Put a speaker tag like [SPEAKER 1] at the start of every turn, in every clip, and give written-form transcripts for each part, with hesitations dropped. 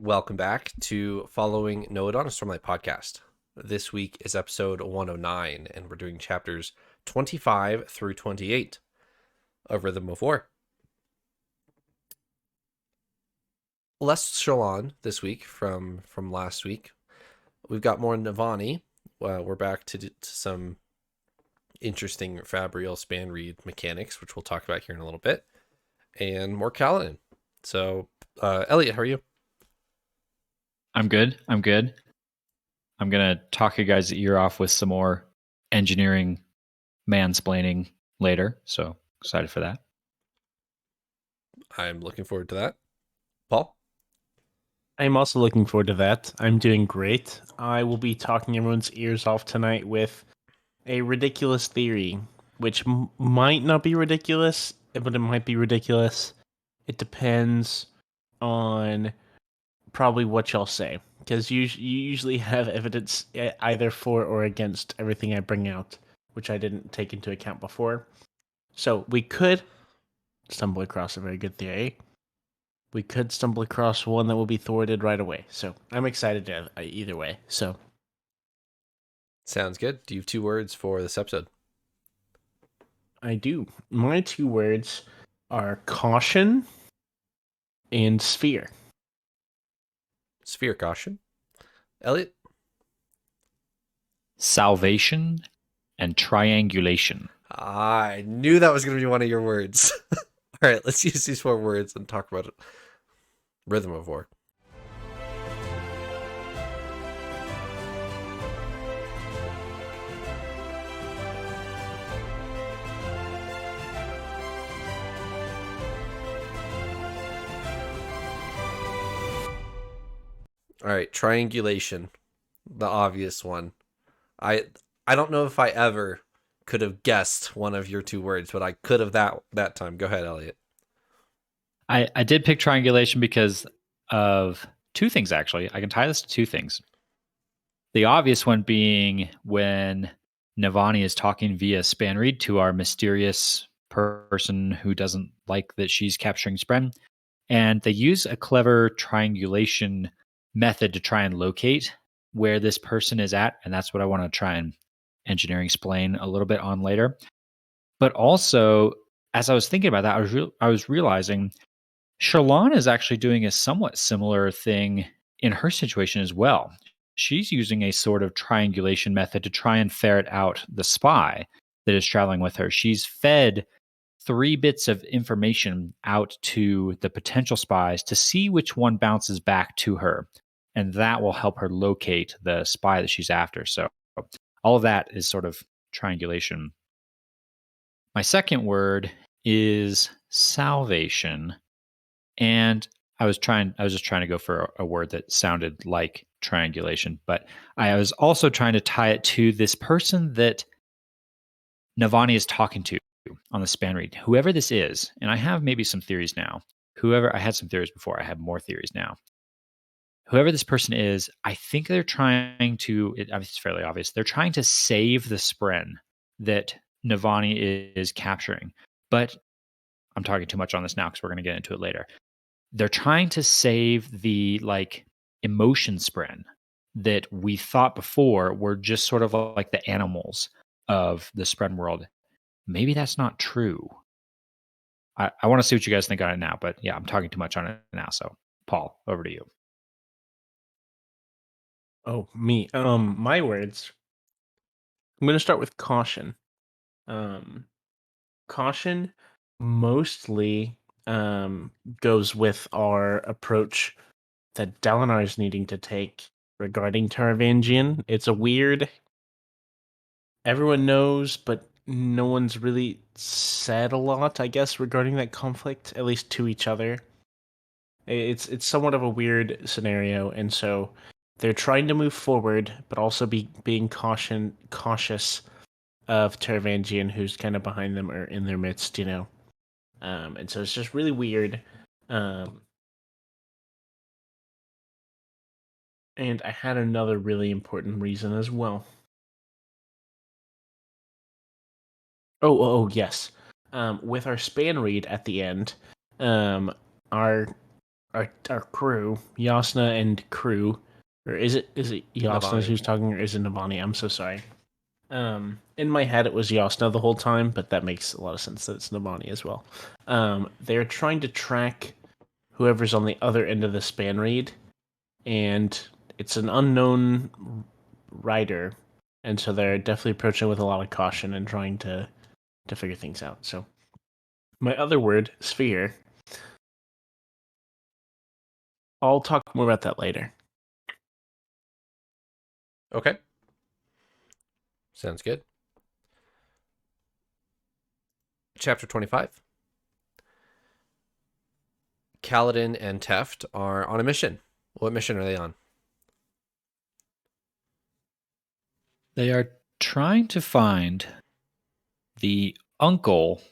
[SPEAKER 1] Welcome back to Following Noah on a Stormlight podcast. This week is episode 109, and we're doing chapters 25 through 28 of Rhythm of War. Less Shalon this week from last week. We've got more Navani. We're back to some interesting Fabrial span read mechanics, which we'll talk about here in a little bit, and more Kaladin. So, Elliot, how are you?
[SPEAKER 2] I'm good. I'm going to talk you guys' ear off with some more engineering mansplaining later. So excited for that.
[SPEAKER 1] I'm looking forward to that. Paul?
[SPEAKER 3] I'm also looking forward to that. I'm doing great. I will be talking everyone's ears off tonight with a ridiculous theory, which might not be ridiculous, but it might be ridiculous. It depends on probably what y'all say, because you usually have evidence either for or against everything I bring out, which I didn't take into account before. So we could stumble across a very good theory. We could stumble across one that will be thwarted right away. So I'm excited to either way. So
[SPEAKER 1] Sounds good. Do you have 2 words for this episode?
[SPEAKER 3] I do. My 2 words are caution and sphere.
[SPEAKER 1] Sphere caution. Elliot?
[SPEAKER 2] Salvation and triangulation.
[SPEAKER 1] I knew that was going to be one of your words. All right, let's use these 4 words and talk about it. Rhythm of War. All right, triangulation, the obvious one. I don't know if I ever could have guessed one of your 2 words, but I could have that time. Go ahead, Elliot.
[SPEAKER 2] I did pick triangulation because of 2 things, actually. I can tie this to 2 things. The obvious one being when Navani is talking via span read to our mysterious person who doesn't like that she's capturing Spren. And they use a clever triangulation method to try and locate where this person is at. And that's what I want to try and engineering explain a little bit on later. But also, as I was thinking about that, I was realizing Shalon is actually doing a somewhat similar thing in her situation as well. She's using a sort of triangulation method to try and ferret out the spy that is traveling with her. She's fed 3 bits of information out to the potential spies to see which one bounces back to her. And that will help her locate the spy that she's after. So all of that is sort of triangulation. My second word is salvation. And I was just trying to go for a word that sounded like triangulation, but I was also trying to tie it to this person that Navani is talking to on the span read. Whoever this is, and I have maybe some theories now. I had some theories before, I have more theories now. Whoever this person is, I think they're trying to, it's fairly obvious, they're trying to save the Spren that Navani is capturing. But I'm talking too much on this now because we're going to get into it later. They're trying to save the emotion Spren that we thought before were just sort of like the animals of the Spren world. Maybe that's not true. I want to see what you guys think on it now, but yeah, I'm talking too much on it now. So Paul, over to you.
[SPEAKER 3] Oh, me. My words. I'm going to start with caution. Caution mostly goes with our approach that Dalinar is needing to take regarding Taravangian. It's a weird. Everyone knows, but no one's really said a lot, I guess, regarding that conflict, at least to each other. It's somewhat of a weird scenario, and so they're trying to move forward, but also being cautious of Taravangian, who's kind of behind them or in their midst, you know. And so it's just really weird. And I had another really important reason as well. Oh, yes. With our span read at the end, our our crew, Yasna and crew, or is it Yasna
[SPEAKER 1] Navani.
[SPEAKER 3] who's talking, or is it Navani? I'm so sorry. In my head it was Yasna the whole time, but that makes a lot of sense that it's Navani as well. They're trying to track whoever's on the other end of the span reed, and it's an unknown rider, and so they're definitely approaching with a lot of caution and trying to figure things out. So my other word, sphere. I'll talk more about that later.
[SPEAKER 1] Okay. Sounds good. Chapter 25. Kaladin and Teft are on a mission. What mission are they on?
[SPEAKER 2] They are trying to find the uncle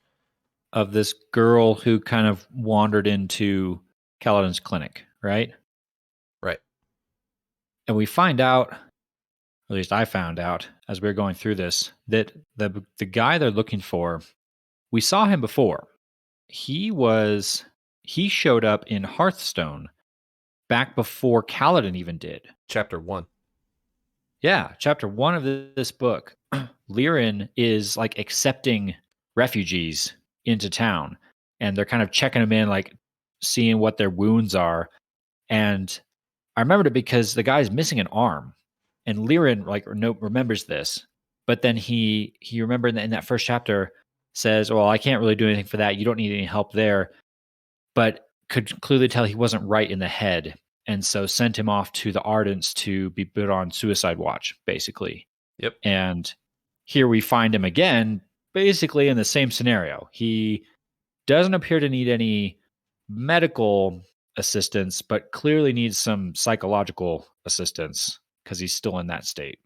[SPEAKER 2] of this girl who kind of wandered into Kaladin's clinic, right?
[SPEAKER 1] Right.
[SPEAKER 2] And we find out, at least I found out as we were going through this, that the guy they're looking for, we saw him before. He showed up in Hearthstone back before Kaladin even did.
[SPEAKER 1] Chapter 1.
[SPEAKER 2] Yeah, chapter 1 of this book. Lirin is like accepting refugees into town, and they're kind of checking them in, like seeing what their wounds are. And I remembered it because the guy's missing an arm, and Lirin remembers this, but then he remembered in that first chapter says, "Well, I can't really do anything for that. You don't need any help there," but could clearly tell he wasn't right in the head, and so sent him off to the Ardents to be put on suicide watch, basically.
[SPEAKER 1] Yep.
[SPEAKER 2] And here we find him again, basically in the same scenario. He doesn't appear to need any medical assistance, but clearly needs some psychological assistance because he's still in that state.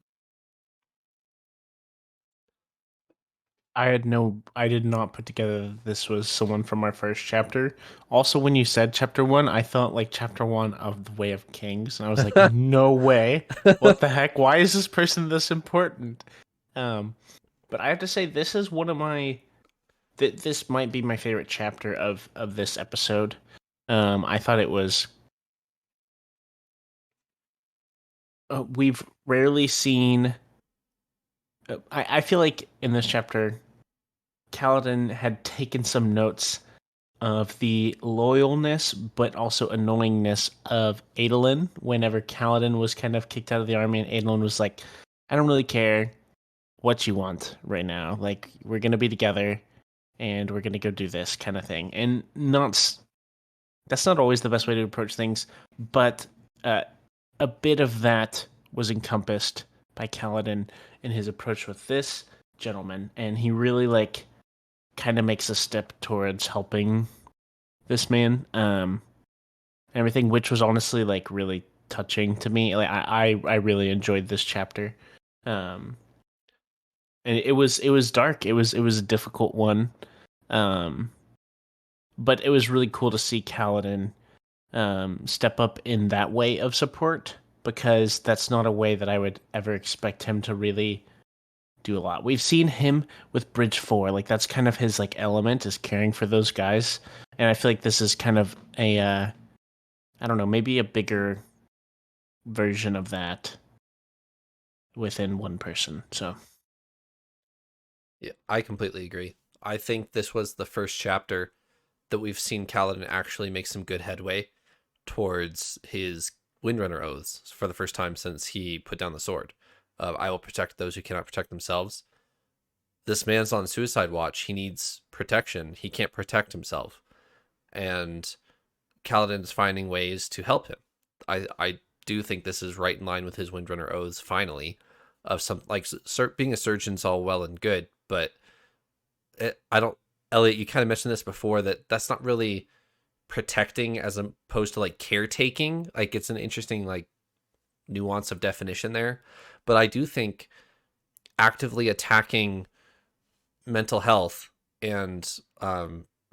[SPEAKER 3] I did not put together that this was someone from our first chapter. Also, when you said chapter 1, I thought like chapter 1 of The Way of Kings, and I was like, no way. What the heck? Why is this person this important? But I have to say, this is one of my this might be my favorite chapter of this episode. I thought it was. We've rarely seen. I feel like in this chapter, Kaladin had taken some notes of the loyalness but also annoyingness of Adolin whenever Kaladin was kind of kicked out of the army, and Adolin was like, I don't really care what you want right now. Like, we're going to be together and we're going to go do this kind of thing. And that's not always the best way to approach things, but a bit of that was encompassed by Kaladin in his approach with this gentleman, and he really like kind of makes a step towards helping this man, everything, which was honestly like really touching to me. Like I really enjoyed this chapter, and it was dark. It was a difficult one, but it was really cool to see Kaladin step up in that way of support, because that's not a way that I would ever expect him to really do a lot. We've seen him with Bridge 4, like that's kind of his like element, is caring for those guys, and I feel like this is kind of a I don't know, maybe a bigger version of that within one person. So
[SPEAKER 1] Yeah, I completely agree. I think this was the first chapter that we've seen Kaladin actually make some good headway towards his Windrunner oaths for the first time since he put down the sword. I will protect those who cannot protect themselves. This man's on suicide watch. He needs protection. He can't protect himself. And Kaladin is finding ways to help him. I do think this is right in line with his Windrunner oaths, finally, of some, like, being a surgeon's all well and good, but I don't, Elliot, you kind of mentioned this before, that's not really protecting as opposed to like caretaking. Like, it's an interesting like nuance of definition there. But I do think actively attacking mental health and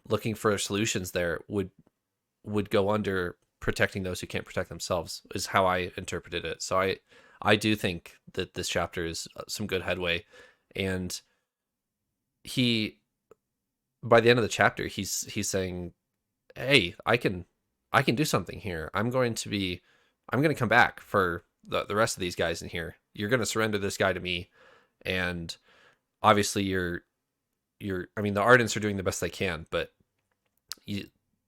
[SPEAKER 1] looking for solutions there would go under protecting those who can't protect themselves, is how I interpreted it. So I do think that this chapter is some good headway, and he, by the end of the chapter, he's saying, hey, I can I can do something here. I'm going to come back for the rest of these guys in here. You're going to surrender this guy to me. And obviously I mean, the Ardents are doing the best they can, but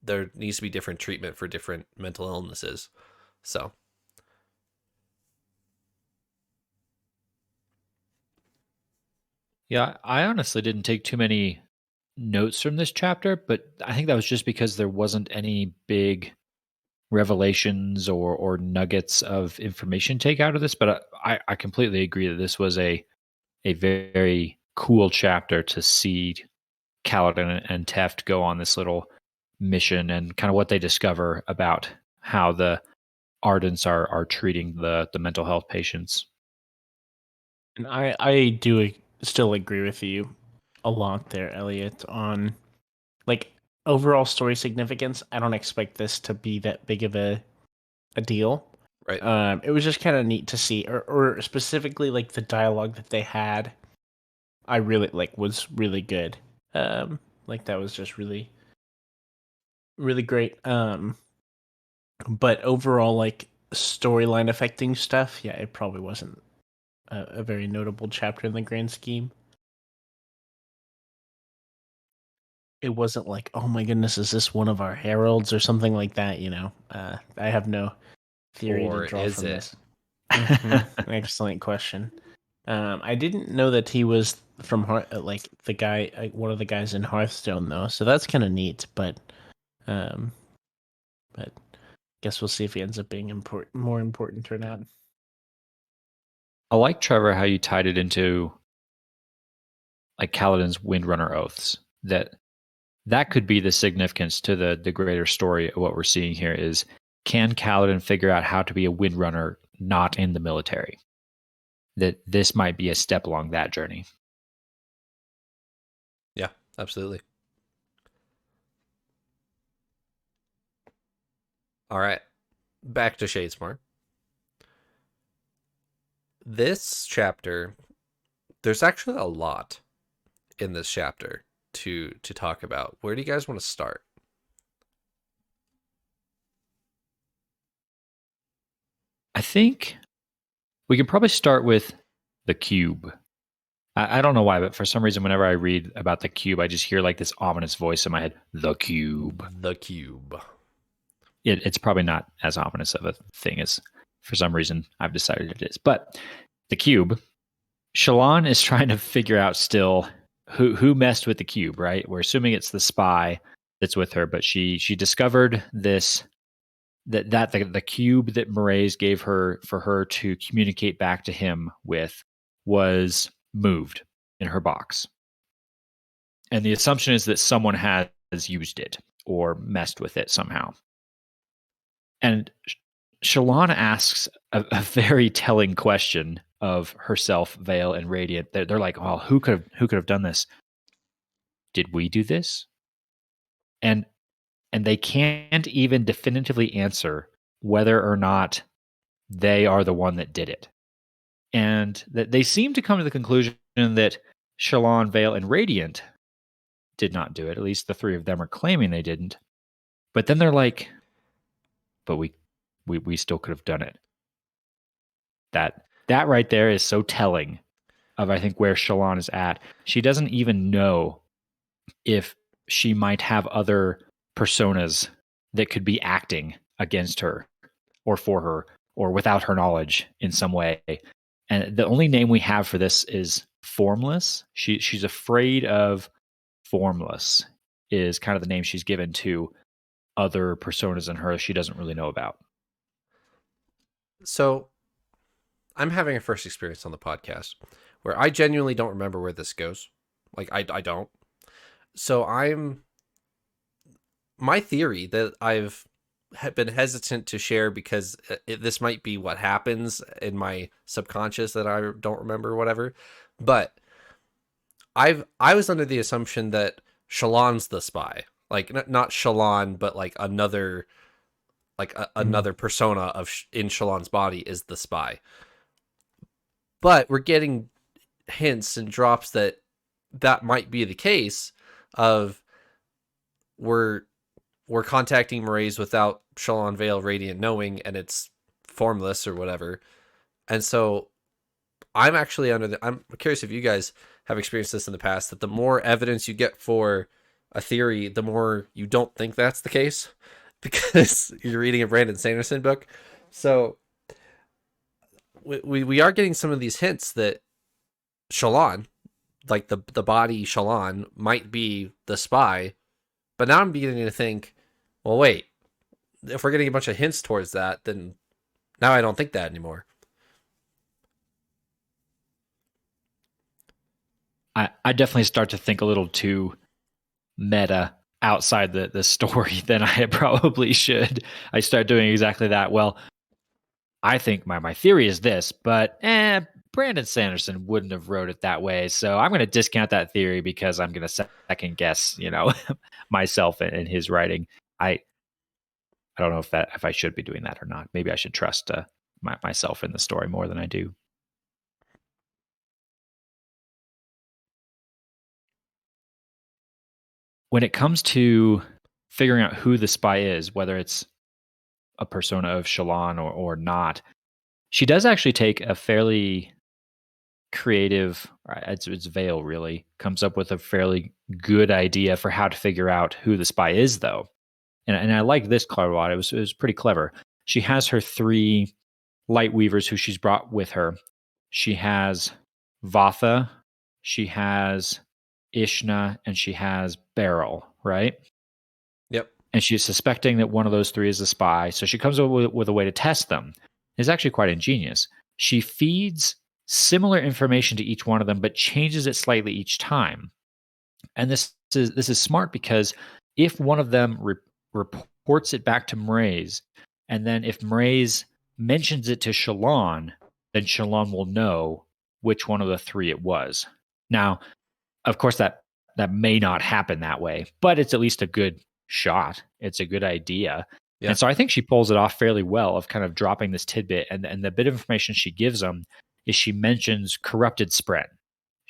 [SPEAKER 1] there needs to be different treatment for different mental illnesses. So.
[SPEAKER 2] Yeah, I honestly didn't take too many notes from this chapter, but I think that was just because there wasn't any big revelations or nuggets of information take out of this. But I completely agree that this was a very cool chapter to see Kaladin and Teft go on this little mission and kind of what they discover about how the Ardents are treating the mental health patients.
[SPEAKER 3] And I do still agree with you a lot there, Elliot, on like overall story significance. I don't expect this to be that big of a deal.
[SPEAKER 1] Right.
[SPEAKER 3] It was just kind of neat to see, or specifically like the dialogue that they had. I really was really good. Like that was just really, really great. But overall, like storyline affecting stuff, yeah, it probably wasn't a very notable chapter in the grand scheme. It wasn't like, oh my goodness, is this one of our heralds or something like that? I have no theory
[SPEAKER 1] Or
[SPEAKER 3] to draw
[SPEAKER 1] is
[SPEAKER 3] from
[SPEAKER 1] it?
[SPEAKER 3] this. Excellent question. I didn't know that he was from like the guy, one of the guys in Hearthstone, though. So that's kind of neat. Um, but guess we'll see if he ends up being more important or not.
[SPEAKER 2] I like, Trevor, how you tied it into like Kaladin's Windrunner oaths. That could be the significance to the greater story of what we're seeing here is, can Kaladin figure out how to be a Windrunner not in the military? That this might be a step along that journey.
[SPEAKER 1] Yeah, absolutely. All right. Back to Shadesmar. This chapter, there's actually a lot in this chapter to talk about. Where do you guys want to start?
[SPEAKER 2] I think we can probably start with the cube. I don't know why, but for some reason, whenever I read about the cube, I just hear like this ominous voice in my head, the cube.
[SPEAKER 1] The cube.
[SPEAKER 2] It's probably not as ominous of a thing as, for some reason, I've decided it is. But the cube, Shallan is trying to figure out still who messed with the cube, right? We're assuming it's the spy that's with her, but she discovered this that the cube that Mraize gave her for her to communicate back to him with was moved in her box. And the assumption is that someone has used it or messed with it somehow. And Shallan asks a very telling question of herself, Vale, and Radiant. They're like, "Well, who could have done this? Did we do this?" And they can't even definitively answer whether or not they are the one that did it. And that they seem to come to the conclusion that Shallan, Vale, and Radiant did not do it. At least the three of them are claiming they didn't. But then they're like, "But we still could have done it." That right there is so telling of, I think, where Shallan is at. She doesn't even know if she might have other personas that could be acting against her or for her or without her knowledge in some way. And the only name we have for this is Formless. She's afraid of Formless is kind of the name she's given to other personas in her she doesn't really know about.
[SPEAKER 1] So I'm having a first experience on the podcast where I genuinely don't remember where this goes. Like I don't. So my theory that I've been hesitant to share because this might be what happens in my subconscious that I don't remember or whatever. But I was under the assumption that Shallan's the spy. Like not Shallan, but like another another persona in Shallan's body is the spy. But we're getting hints and drops that might be the case of we're contacting Mraize without Shallan Vale Radiant knowing, and it's formless or whatever. And so I'm actually I'm curious if you guys have experienced this in the past, that the more evidence you get for a theory, the more you don't think that's the case because you're reading a Brandon Sanderson book. So we are getting some of these hints that Shallan, like the body Shallan, might be the spy. But now I'm beginning to think, well, wait, if we're getting a bunch of hints towards that, then now I don't think that anymore.
[SPEAKER 2] I definitely start to think a little too meta outside the story than I probably should. I start doing exactly that. Well, I think my theory is this, but Brandon Sanderson wouldn't have wrote it that way. So I'm going to discount that theory because I'm going to second guess, myself and his writing. I don't know if I should be doing that or not. Maybe I should trust myself in the story more than I do. When it comes to figuring out who the spy is, whether it's a persona of Shallan or not, she does actually take a fairly creative, it's Vale really, comes up with a fairly good idea for how to figure out who the spy is, though. And I like this quite a lot. It was pretty clever. She has her 3 light weavers who she's brought with her. She has Vatha, she has Ishna, and she has Beryl, right?
[SPEAKER 1] Yep.
[SPEAKER 2] And she's suspecting that one of those 3 is a spy. So she comes up with a way to test them. It's actually quite ingenious. She feeds similar information to each one of them, but changes it slightly each time. And this is smart because if one of them reports it back to Mraize, and then if Mraize mentions it to Shallan, then Shallan will know which one of the 3 it was. Now, of course, that may not happen that way, but it's at least a good shot. It's a good idea. Yeah. And so I think she pulls it off fairly well of kind of dropping this tidbit. And the bit of information she gives them is she mentions corrupted Spren,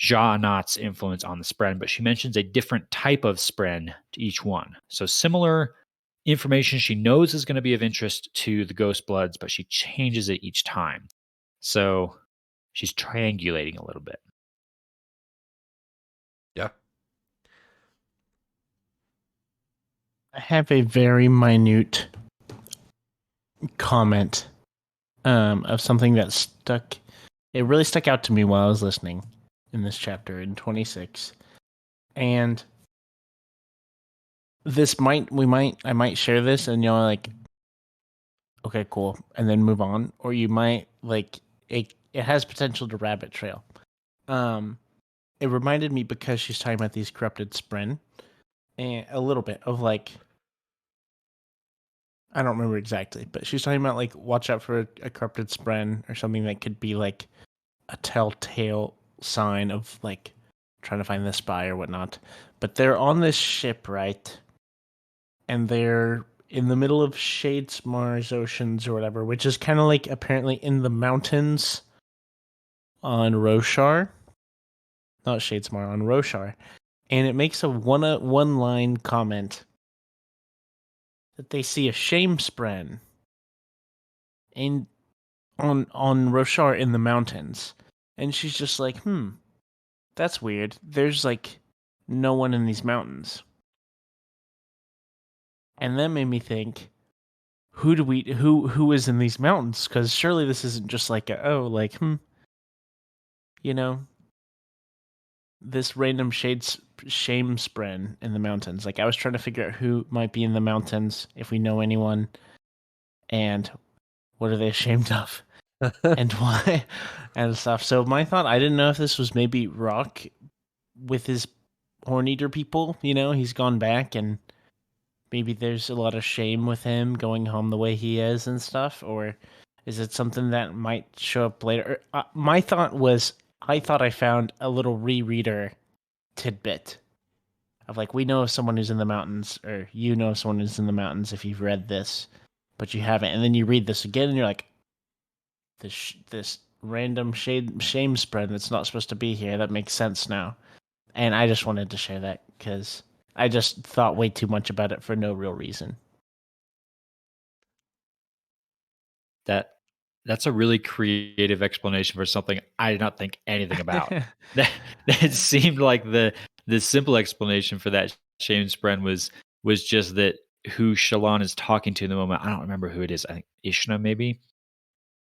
[SPEAKER 2] Ja'anat's influence on the Spren, but she mentions a different type of Spren to each one. So similar information she knows is going to be of interest to the Ghost Bloods, but she changes it each time. So she's triangulating a little bit.
[SPEAKER 1] Yeah.
[SPEAKER 3] I have a very minute comment of something that it really stuck out to me while I was listening in this chapter in 26. And I might share this and you're like, okay, cool, and then move on. Or you might it has potential to rabbit trail. It reminded me because she's talking about these corrupted Spren, and a little bit of I don't remember exactly, but she's talking about watch out for a corrupted Spren or something that could be a telltale sign of trying to find the spy or whatnot. But they're on this ship, right? And they're in the middle of Shadesmar's Oceans or whatever, which is kind of apparently in the mountains on Roshar. Not Shadesmar, on Roshar. And it makes a one-line comment that they see a Shamespren on Roshar in the mountains. And she's just like, that's weird. There's no one in these mountains. And that made me think, who is in these mountains? Because surely this isn't just this random Shamespren in the mountains. I was trying to figure out who might be in the mountains, if we know anyone, and what are they ashamed of, and why, and stuff. So my thought, I didn't know if this was maybe Rock with his Horneater people. He's gone back, and maybe there's a lot of shame with him going home the way he is and stuff, or is it something that might show up later? My thought was, I thought I found a little rereader tidbit of we know someone who's in the mountains, or you know someone who's in the mountains if you've read this, but you haven't, and then you read this again and you're like, this random Shamespren that's not supposed to be here, that makes sense now. And I just wanted to share that because I just thought way too much about it for no real reason.
[SPEAKER 2] That's a really creative explanation for something I did not think anything about. That seemed like the simple explanation for that shame spren was just that who Shalon is talking to in the moment. I don't remember who it is. I think Ishna maybe.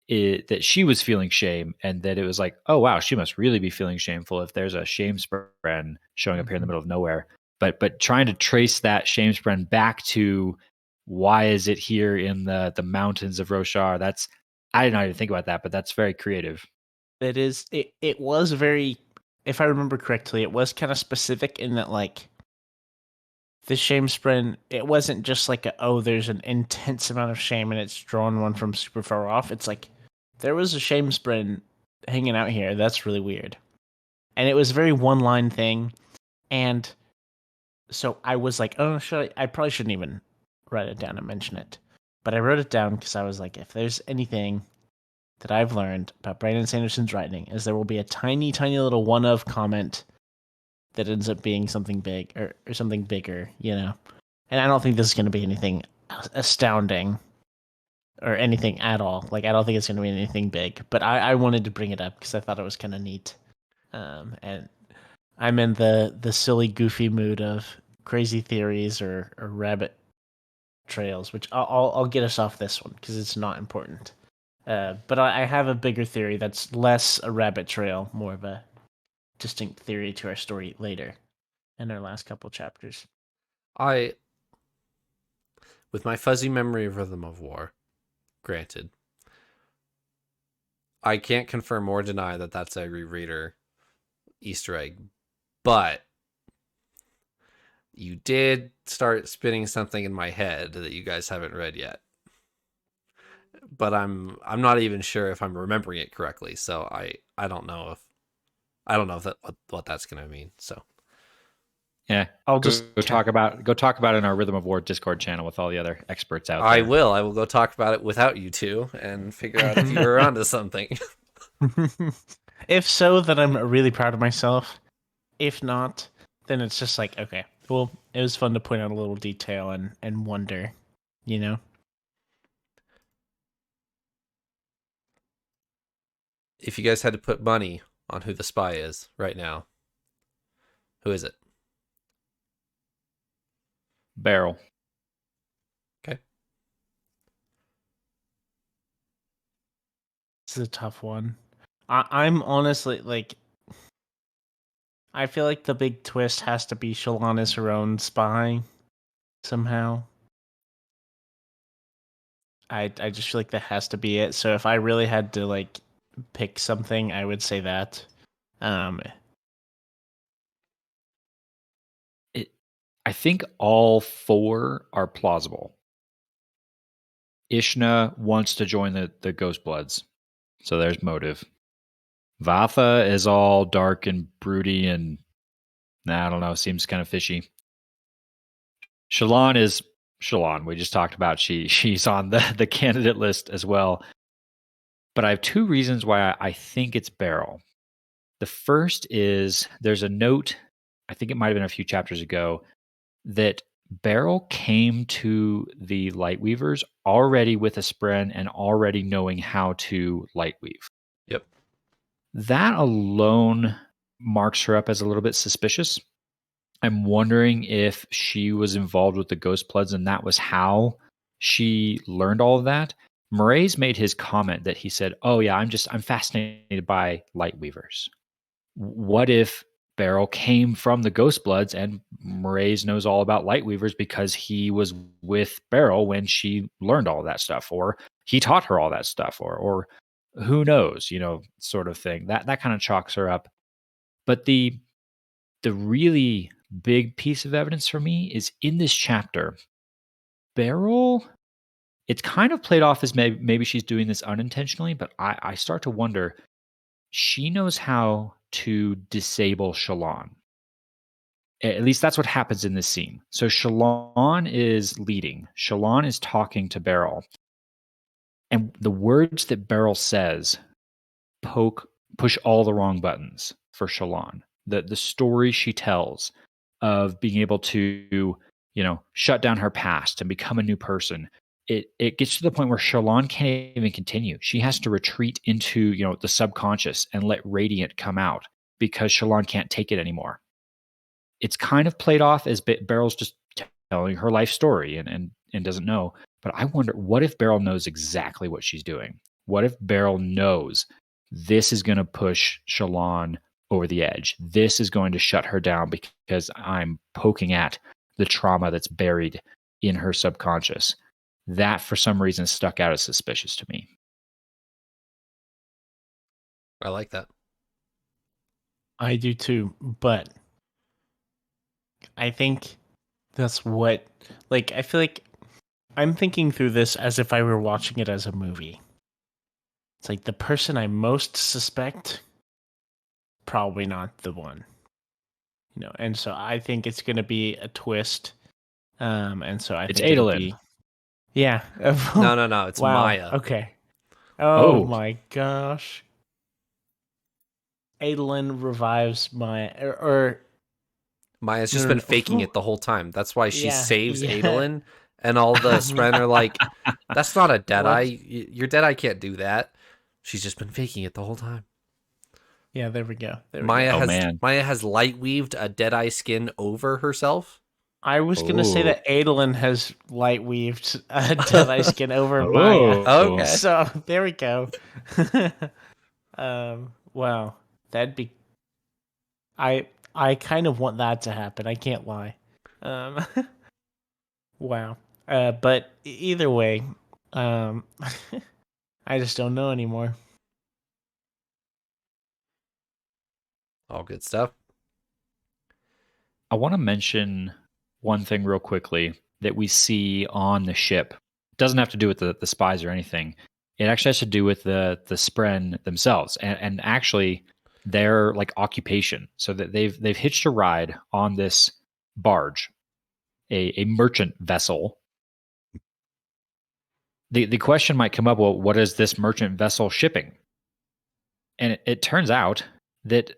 [SPEAKER 2] That she was feeling shame, and that it was like, oh wow, she must really be feeling shameful if there's a shame spren showing up here in the middle of nowhere. But trying to trace that shame spren back to why is it here in the mountains of Roshar? That's I did not even think about that, but that's very creative.
[SPEAKER 3] It was very, if I remember correctly, it was kind of specific in that, like, the shame spren, it wasn't just like there's an intense amount of shame and it's drawn one from super far off. It's like there was a shame spren hanging out here. That's really weird. And it was a very one line thing. And so I was like, oh, I probably shouldn't even write it down and mention it. But I wrote it down because I was like, if there's anything that I've learned about Brandon Sanderson's writing, is there will be a tiny, tiny little one of comment that ends up being something big or something bigger, you know? And I don't think this is going to be anything astounding or anything at all. Like, I don't think it's going to be anything big, but I wanted to bring it up because I thought it was kind of neat. And I'm in the silly, goofy mood of crazy theories or rabbit trails, which I'll get us off this one because it's not important. But I have a bigger theory that's less a rabbit trail, more of a distinct theory to our story later in our last couple chapters.
[SPEAKER 1] With my fuzzy memory of Rhythm of War, granted, I can't confirm or deny that that's a rereader Easter egg, but you did start spinning something in my head that you guys haven't read yet. But I'm not even sure if I'm remembering it correctly, so I don't know if that what that's gonna mean. So
[SPEAKER 2] yeah,
[SPEAKER 3] I'll
[SPEAKER 2] go
[SPEAKER 3] just
[SPEAKER 2] talk about it in our Rhythm of War Discord channel with all the other experts out there.
[SPEAKER 1] I will go talk about it without you two and figure out if you're onto something.
[SPEAKER 3] If so, then I'm really proud of myself. If not, then it's just like, okay, well, it was fun to point out a little detail and wonder, you know?
[SPEAKER 1] If you guys had to put money on who the spy is right now, who is it?
[SPEAKER 2] Barrel.
[SPEAKER 1] Okay.
[SPEAKER 3] This is a tough one. I'm honestly, like, I feel like the big twist has to be Shalon is her own spy somehow. I just feel like that has to be it. So if I really had to, like, pick something, I would say that.
[SPEAKER 2] I think all four are plausible. Ishna wants to join the Ghost Bloods, so there's motive. Vatha is all dark and broody and I don't know, seems kind of fishy. Shalon is Shalon. We just talked about she's on the candidate list as well. But I have two reasons why I think it's Beryl. The first is there's a note, I think it might have been a few chapters ago, that Beryl came to the Lightweavers already with a spren and already knowing how to lightweave.
[SPEAKER 1] Yep.
[SPEAKER 2] That alone marks her up as a little bit suspicious. I'm wondering if she was involved with the Ghost Bloods and that was how she learned all of that. Murray's made his comment that he said, oh yeah, I'm fascinated by Lightweavers. What if Beryl came from the Ghost Bloods and Murray's knows all about Lightweavers because he was with Beryl when she learned all of that stuff, or he taught her all that stuff, or who knows, sort of thing. That kind of chalks her up. But the really big piece of evidence for me is in this chapter. Beryl, it's kind of played off as maybe she's doing this unintentionally, but I start to wonder, she knows how to disable Shalon. At least that's what happens in this scene. So Shalon is leading. Shalon is talking to Beryl. And the words that Beryl says push all the wrong buttons for Shalon. The story she tells of being able to, shut down her past and become a new person. It gets to the point where Shallan can't even continue. She has to retreat into, the subconscious and let Radiant come out because Shallan can't take it anymore. It's kind of played off as Beryl's just telling her life story and doesn't know. But I wonder, what if Beryl knows exactly what she's doing? What if Beryl knows this is going to push Shallan over the edge? This is going to shut her down because I'm poking at the trauma that's buried in her subconscious. That, for some reason, stuck out as suspicious to me.
[SPEAKER 1] I like that.
[SPEAKER 3] I do too, but I think that's what, I feel like I'm thinking through this as if I were watching it as a movie. It's like the person I most suspect, probably not the one. And so I think it's going to be a twist. And so I
[SPEAKER 2] It's
[SPEAKER 3] think it'll
[SPEAKER 2] Adolin.
[SPEAKER 3] be... Yeah.
[SPEAKER 1] No. It's
[SPEAKER 3] wow.
[SPEAKER 1] Maya.
[SPEAKER 3] Okay. Oh my gosh. Adolin revives Maya, or
[SPEAKER 1] Maya's just been faking it the whole time. That's why she saves Adolin, and all the Spren are like, "That's not a Deadeye. Your Deadeye can't do that." She's just been faking it the whole time.
[SPEAKER 3] Yeah, there we go.
[SPEAKER 1] Maya has light weaved a Deadeye skin over herself.
[SPEAKER 3] I was gonna say that Adolin has light weaved a Deadeye skin over Maya.
[SPEAKER 1] Okay.
[SPEAKER 3] So there we go. Wow, that'd be. I kind of want that to happen. I can't lie. Wow. But either way, I just don't know anymore.
[SPEAKER 1] All good stuff.
[SPEAKER 2] I want to mention one thing real quickly that we see on the ship. It doesn't have to do with the spies or anything. It actually has to do with the Spren themselves and actually their occupation. So that they've hitched a ride on this barge, a merchant vessel. The question might come up, well, what is this merchant vessel shipping? And it turns out that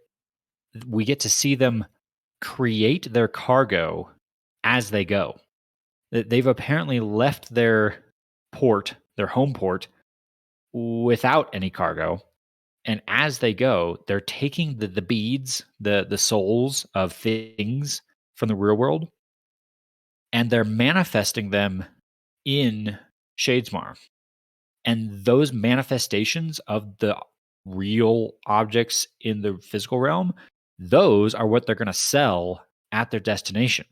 [SPEAKER 2] we get to see them create their cargo as they go. They've apparently left their port, their home port, without any cargo. And as they go, they're taking the beads, the souls of things from the real world, and they're manifesting them in Shadesmar. And those manifestations of the real objects in the physical realm, those are what they're going to sell at their destination,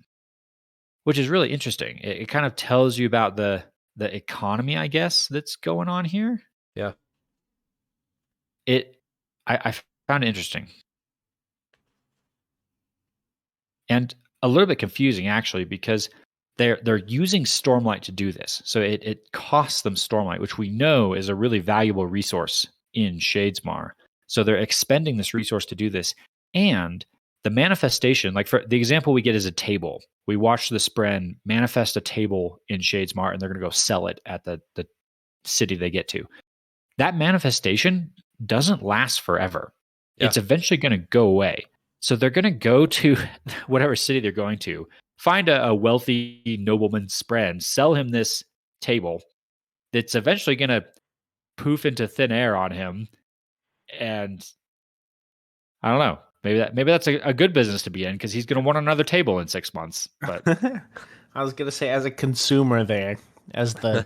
[SPEAKER 2] which is really interesting. It kind of tells you about the economy, I guess, that's going on here.
[SPEAKER 1] Yeah.
[SPEAKER 2] I found it interesting. And a little bit confusing, actually, because they're using Stormlight to do this. So it costs them Stormlight, which we know is a really valuable resource in Shadesmar. So they're expending this resource to do this. And the manifestation, for the example we get is a table. We watch the Spren manifest a table in Shadesmar, and they're going to go sell it at the city they get to. That manifestation doesn't last forever. Yeah. It's eventually going to go away. So they're going to go to whatever city they're going to, find a wealthy nobleman Spren, sell him this table that's eventually going to poof into thin air on him. And I don't know. Maybe that's a good business to be in, because he's going to want another table in 6 months. But
[SPEAKER 3] I was going to say, as a consumer there, as the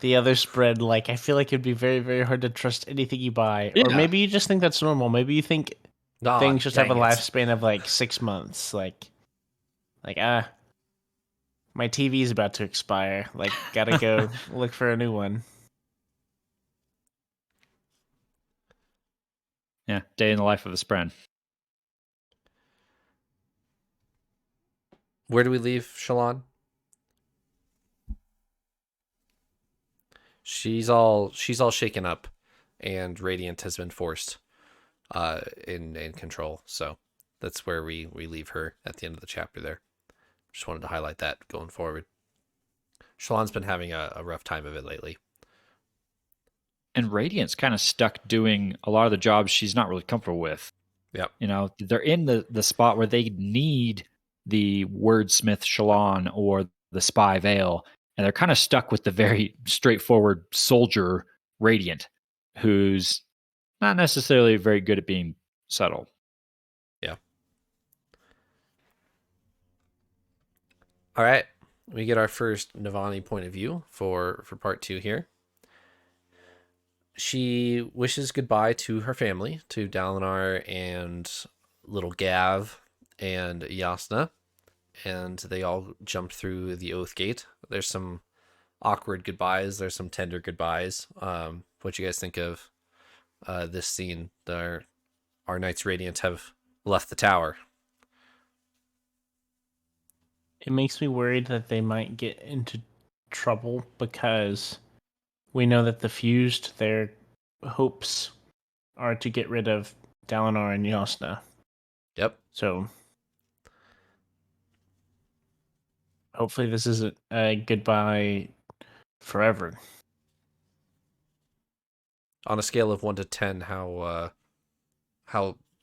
[SPEAKER 3] other Spren, I feel like it'd be very, very hard to trust anything you buy. Yeah. Or maybe you just think that's normal. Maybe you think things just have a lifespan of 6 months. My TV's about to expire. Gotta go look for a new one.
[SPEAKER 2] Yeah, day in the life of a Spren.
[SPEAKER 1] Where do we leave Shallan? She's all shaken up, and Radiant has been forced in control. So that's where we leave her at the end of the chapter there. Just wanted to highlight that going forward. Shallan's been having a rough time of it lately.
[SPEAKER 2] And Radiant's kind of stuck doing a lot of the jobs she's not really comfortable with.
[SPEAKER 1] Yeah.
[SPEAKER 2] They're in the spot where they need the wordsmith Shalon or the spy Vale, and they're kind of stuck with the very straightforward soldier Radiant, who's not necessarily very good at being subtle.
[SPEAKER 1] Yeah. All right. We get our first Navani point of view for part 2 here. She wishes goodbye to her family, to Dalinar and little Gav and Yasna, and they all jump through the Oath Gate. There's some awkward goodbyes. There's some tender goodbyes. What you guys think of this scene? Our Knights Radiant have left the tower.
[SPEAKER 3] It makes me worried that they might get into trouble because we know that the Fused, their hopes are to get rid of Dalinar and Yasna.
[SPEAKER 1] Yep.
[SPEAKER 3] So hopefully this isn't a goodbye forever.
[SPEAKER 1] On a scale of 1 to 10, how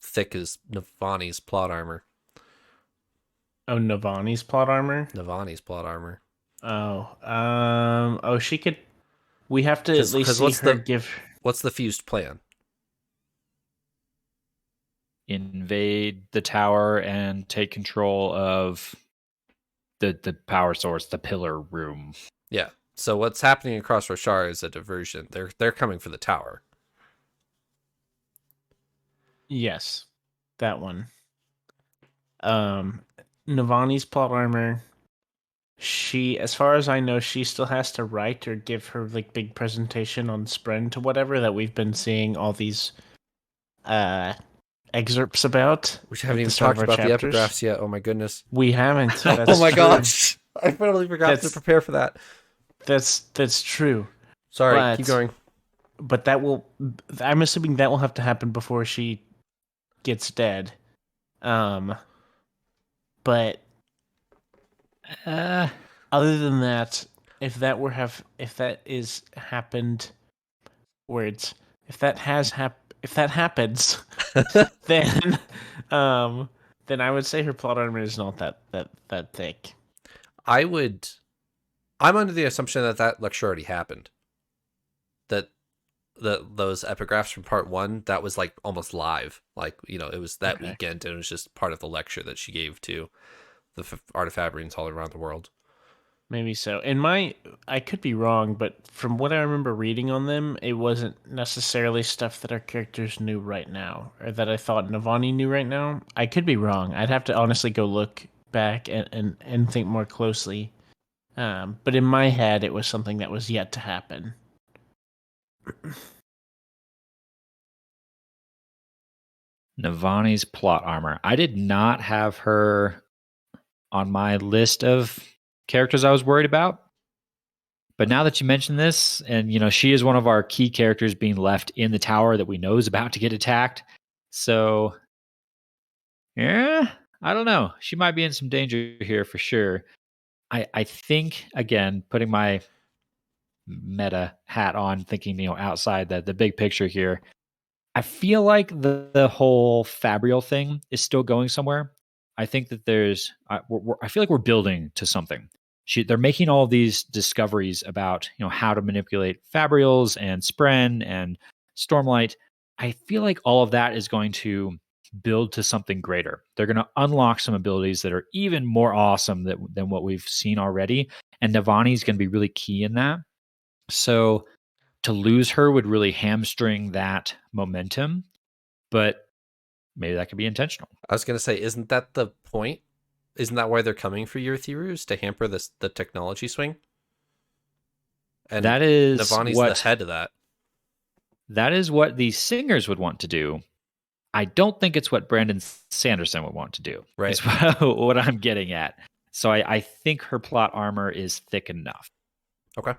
[SPEAKER 1] thick is Navani's plot armor?
[SPEAKER 3] Oh, Navani's plot armor?
[SPEAKER 1] Navani's plot armor.
[SPEAKER 3] Oh, she could. We have to at least see her give.
[SPEAKER 1] What's the Fused plan?
[SPEAKER 2] Invade the tower and take control of the power source, the pillar room.
[SPEAKER 1] Yeah. So what's happening across Roshar is a diversion. They're coming for the tower.
[SPEAKER 3] Yes, that one. Navani's plot armor. She, as far as I know, she still has to write or give her like big presentation on Spren to whatever that we've been seeing all these excerpts about.
[SPEAKER 1] We haven't even talked about the epigraphs yet. Oh my goodness.
[SPEAKER 3] We haven't.
[SPEAKER 1] Oh my gosh. I totally forgot to prepare for that.
[SPEAKER 3] That's true.
[SPEAKER 1] Sorry, keep going.
[SPEAKER 3] But I'm assuming that will have to happen before she gets dead. But other than that, if that happens, then I would say her plot armor is not that thick.
[SPEAKER 1] I'm under the assumption that lecture already happened. That those epigraphs from part 1, that was like almost live. Like, it was that weekend, and it was just part of the lecture that she gave to the Artifabrians all around the world.
[SPEAKER 3] Maybe so. I could be wrong, but from what I remember reading on them, it wasn't necessarily stuff that our characters knew right now, or that I thought Navani knew right now. I could be wrong. I'd have to honestly go look back and think more closely. But in my head, it was something that was yet to happen.
[SPEAKER 2] Navani's plot armor. I did not have her on my list of characters I was worried about. But now that you mention this, and she is one of our key characters being left in the tower that we know is about to get attacked. So, yeah, I don't know. She might be in some danger here for sure. I think, again, putting my meta hat on, thinking, outside the big picture here, I feel like the whole Fabrial thing is still going somewhere. I think that I feel like we're building to something. They're making all these discoveries about how to manipulate Fabrials and Spren and Stormlight. I feel like all of that is going to build to something greater. They're going to unlock some abilities that are even more awesome than what we've seen already. And Navani is going to be really key in that. So to lose her would really hamstring that momentum. But maybe that could be intentional.
[SPEAKER 1] I was going to say, isn't that the point? Isn't that why they're coming for Yurthirus, to hamper the technology swing? And
[SPEAKER 2] that is
[SPEAKER 1] Navani's the head of that.
[SPEAKER 2] That is what the singers would want to do. I don't think it's what Brandon Sanderson would want to do.
[SPEAKER 1] Right.
[SPEAKER 2] Is what I'm getting at. So I think her plot armor is thick enough.
[SPEAKER 1] Okay.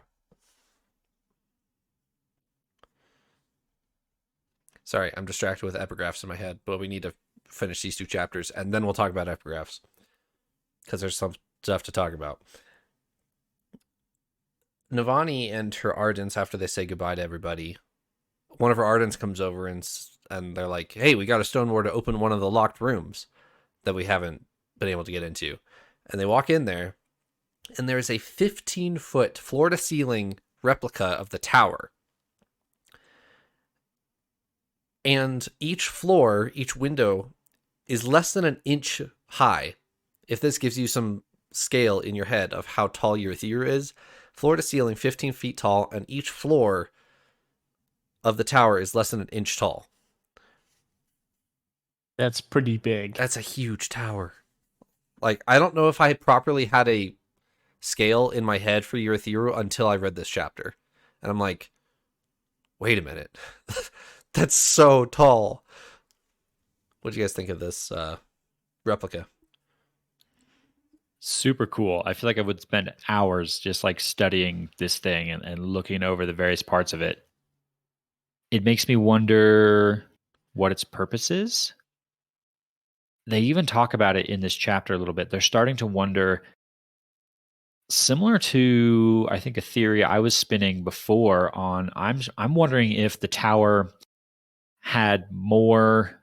[SPEAKER 1] Sorry, I'm distracted with epigraphs in my head, but we need to finish these 2 chapters, and then we'll talk about epigraphs, because there's some stuff to talk about. Navani and her Ardents, after they say goodbye to everybody, one of her Ardents comes over and they're like, hey, we got a Stone War to open one of the locked rooms that we haven't been able to get into. And they walk in there, and there's a 15-foot floor-to-ceiling replica of the tower. And each floor, each window, is less than an inch high. If this gives you some scale in your head of how tall your theater is, floor to ceiling, 15 feet tall, and each floor of the tower is less than an inch tall.
[SPEAKER 3] That's pretty big.
[SPEAKER 1] That's a huge tower. Like, I don't know if I properly had a scale in my head for Urithiru until I read this chapter. And I'm like, wait a minute. That's so tall. What do you guys think of this replica?
[SPEAKER 2] Super cool. I feel like I would spend hours just like studying this thing and looking over the various parts of it. It makes me wonder what its purpose is. They even talk about it in this chapter a little bit. They're starting to wonder, similar to, I think, a theory I was spinning before on, I'm wondering if the tower had more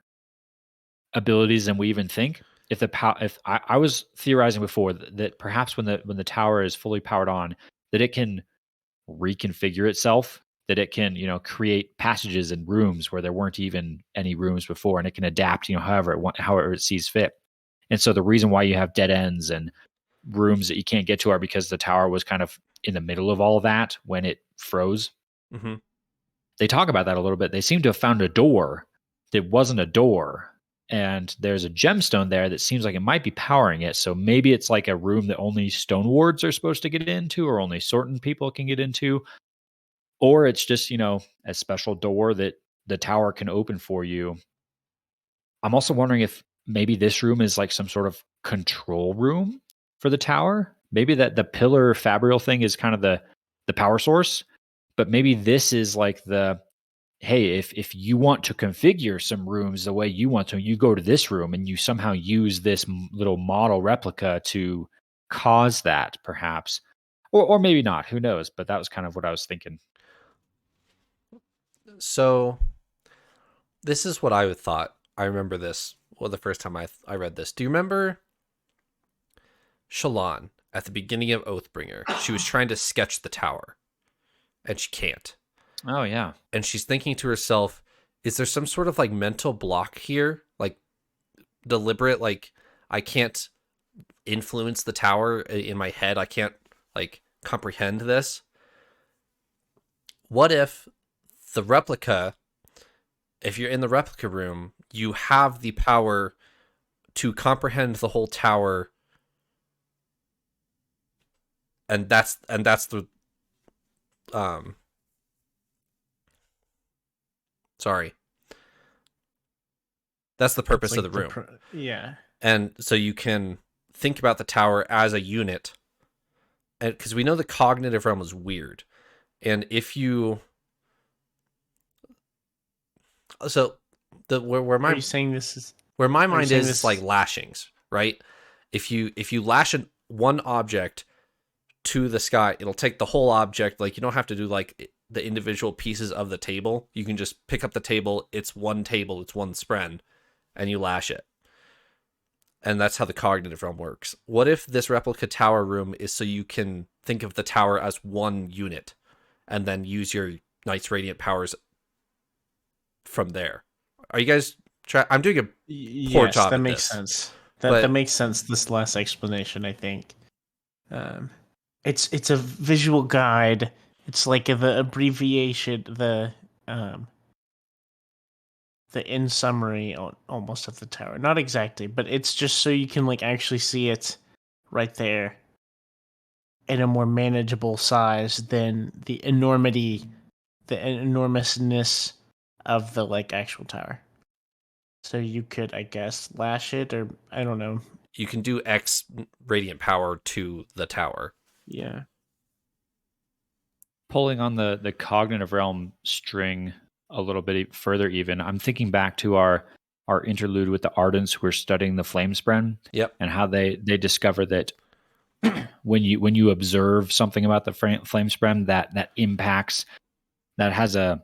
[SPEAKER 2] abilities than we even think. If I was theorizing before that perhaps when the tower is fully powered on, that it can reconfigure itself, that it can, create passages and rooms where there weren't even any rooms before, and it can adapt, however it sees fit. And so the reason why you have dead ends and rooms that you can't get to are because the tower was kind of in the middle of all of that when it froze.
[SPEAKER 1] Mm-hmm.
[SPEAKER 2] They talk about that a little bit. They seem to have found a door that wasn't a door. And there's a gemstone there that seems like it might be powering it. So maybe it's like a room that only stone wards are supposed to get into, or only certain people can get into. Or it's just, a special door that the tower can open for you. I'm also wondering if maybe this room is like some sort of control room for the tower. Maybe that the pillar fabrial thing is kind of the power source. But maybe this is like hey, if you want to configure some rooms the way you want to, you go to this room and you somehow use this little model replica to cause that, perhaps. Or maybe not. Who knows? But that was kind of what I was thinking.
[SPEAKER 1] So this is what I thought. I remember this. Well, the first time I read this. Do you remember Shallan at the beginning of Oathbringer? She was trying to sketch the tower, and she can't.
[SPEAKER 2] Oh, yeah.
[SPEAKER 1] And she's thinking to herself, is there some sort of like mental block here? Like deliberate, like I can't influence the tower in my head. I can't like comprehend this. What if the replica, if you're in the replica room, you have the power to comprehend the whole tower, and that's the sorry. That's the purpose
[SPEAKER 3] like
[SPEAKER 1] of the room.
[SPEAKER 3] Yeah.
[SPEAKER 1] And so you can think about the tower as a unit. And because we know the cognitive realm is weird. And if you where my
[SPEAKER 3] Are you saying this is
[SPEAKER 1] where my mind is
[SPEAKER 3] this...
[SPEAKER 1] like lashings, right? If you lash one object to the sky, it'll take the whole object. Like you don't have to do like the individual pieces of the table. You can just pick up the table. It's one table. It's one spren, and you lash it. And that's how the cognitive realm works. What if this replica tower room is so you can think of the tower as one unit, and then use your Knight's Radiant powers from there? Are you guys? I'm doing a poor job.
[SPEAKER 3] That
[SPEAKER 1] at
[SPEAKER 3] makes
[SPEAKER 1] this.
[SPEAKER 3] sense. That makes sense. This last explanation, I think. It's a visual guide. It's like the abbreviation, the in summary almost of the tower. Not exactly, but it's just so you can like actually see it right there in a more manageable size than the enormousness of the like actual tower. So you could, I guess, lash it, or I don't know.
[SPEAKER 1] You can do X radiant power to the tower.
[SPEAKER 3] Yeah.
[SPEAKER 2] Pulling on the cognitive realm string a little bit further, even, I'm thinking back to our interlude with the Ardents who are studying the Flamespren.
[SPEAKER 1] Yep.
[SPEAKER 2] And how they discover that when you observe something about the Flamespren that impacts, that has an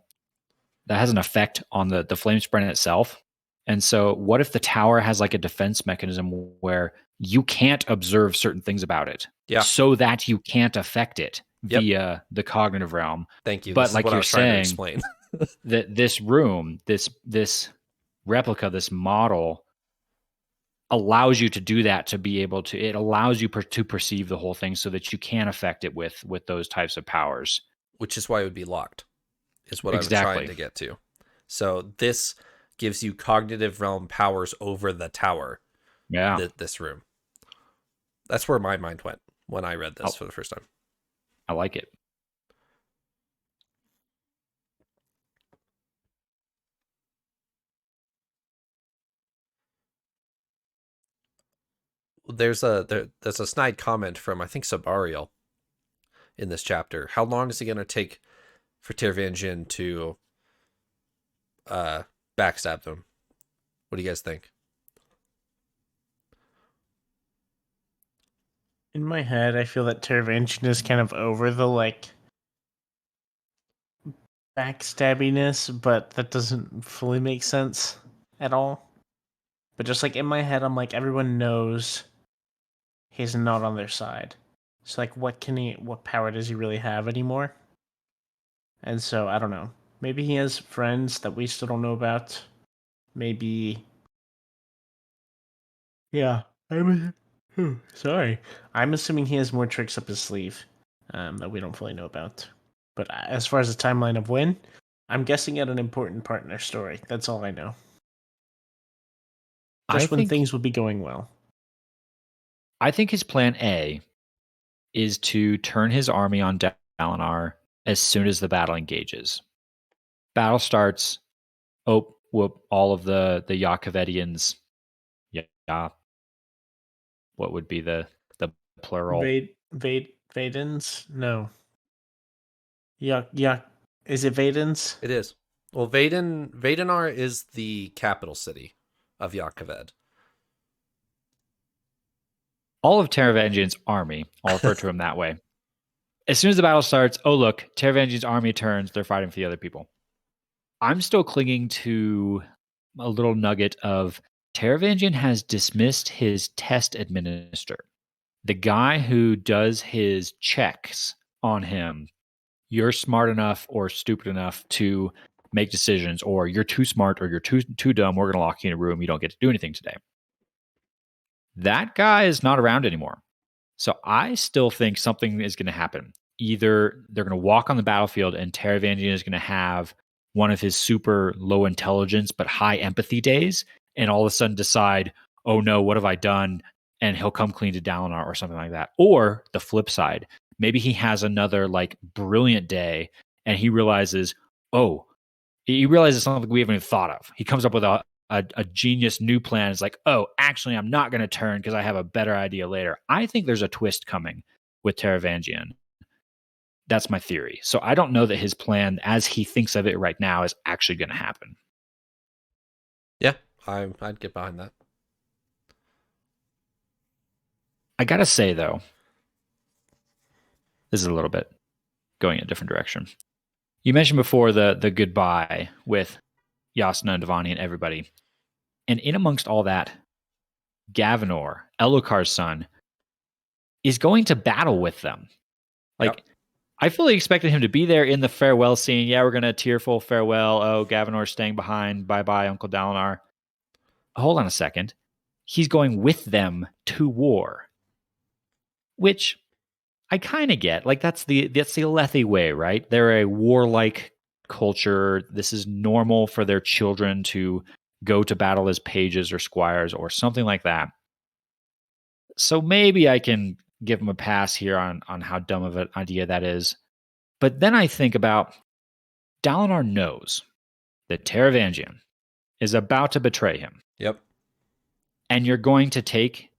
[SPEAKER 2] effect on the Flamespren itself. And so what if the tower has like a defense mechanism where you can't observe certain things about it so that you can't affect it via the cognitive realm?
[SPEAKER 1] Thank you.
[SPEAKER 2] But
[SPEAKER 1] This is
[SPEAKER 2] like
[SPEAKER 1] what I
[SPEAKER 2] you're
[SPEAKER 1] was trying to
[SPEAKER 2] saying,
[SPEAKER 1] explain.
[SPEAKER 2] that this room, this replica, this model allows you to do that, to be able to, it allows you to perceive the whole thing so that you can affect it with those types of powers.
[SPEAKER 1] Which is why it would be locked, is what
[SPEAKER 2] Exactly.
[SPEAKER 1] I'm trying to get to. So this gives you cognitive realm powers over the tower.
[SPEAKER 2] Yeah.
[SPEAKER 1] This room. That's where my mind went when I read this for the first time.
[SPEAKER 2] I like it.
[SPEAKER 1] There's a snide comment from, I think, Sabariel in this chapter. How long is it going to take for Teravangian to backstab them? What do you guys think?
[SPEAKER 3] In my head, I feel that Teravangian is kind of over the like backstabbiness, but that doesn't fully make sense at all. But just like in my head, I'm like, everyone knows he's not on their side. So like, what power does he really have anymore? And so I don't know. Maybe he has friends that we still don't know about. Maybe. Yeah. Sorry. I'm assuming he has more tricks up his sleeve that we don't fully know about. But as far as the timeline of when, I'm guessing at an important part in their story. That's all I know. Just when things will be going well.
[SPEAKER 2] I think his plan A is to turn his army on Dalinar as soon as the battle engages. Battle starts. Oh, whoop! All of the Yakovedians. Yeah. What would be the plural?
[SPEAKER 3] Vadens? No. Yeah. Is it Vadens?
[SPEAKER 1] It is. Well, Vadenar is the capital city of Yakoved.
[SPEAKER 2] All of Teravangian's army, I'll refer to him that way. As soon as the battle starts, oh look, Teravangian's army turns, they're fighting for the other people. I'm still clinging to a little nugget of Teravangian has dismissed his test administrator. The guy who does his checks on him. You're smart enough or stupid enough to make decisions, or you're too smart or you're too dumb. We're going to lock you in a room. You don't get to do anything today. That guy is not around anymore. So I still think something is going to happen. Either they're going to walk on the battlefield and Teravangian is going to have one of his super low intelligence but high empathy days and all of a sudden decide, oh no, what have I done? And he'll come clean to Dalinar or something like that. Or the flip side, maybe he has another like brilliant day and he realizes, something we haven't even thought of. He comes up with a genius new plan. It's like, oh, actually, I'm not going to turn because I have a better idea later. I think there's a twist coming with Teravangian. That's my theory. So I don't know that his plan, as he thinks of it right now, is actually going to happen.
[SPEAKER 1] Yeah, I'd get behind that.
[SPEAKER 2] I got to say, though, this is a little bit going in a different direction. You mentioned before the goodbye with Yasna and Devani and everybody. And in amongst all that, Gavinor, Elokar's son, is going to battle with them. Like, I fully expected him to be there in the farewell scene. Yeah, we're going to tearful farewell. Oh, Gavinor's staying behind. Bye-bye, Uncle Dalinar. Hold on a second. He's going with them to war. Which I kind of get. Like, that's the Alethi way, right? They're a warlike culture. This is normal for their children to go to battle as pages or squires or something like that. So maybe I can give him a pass here on how dumb of an idea that is. But then I think about Dalinar knows that Teravangian is about to betray him.
[SPEAKER 1] Yep.
[SPEAKER 2] And you're going to take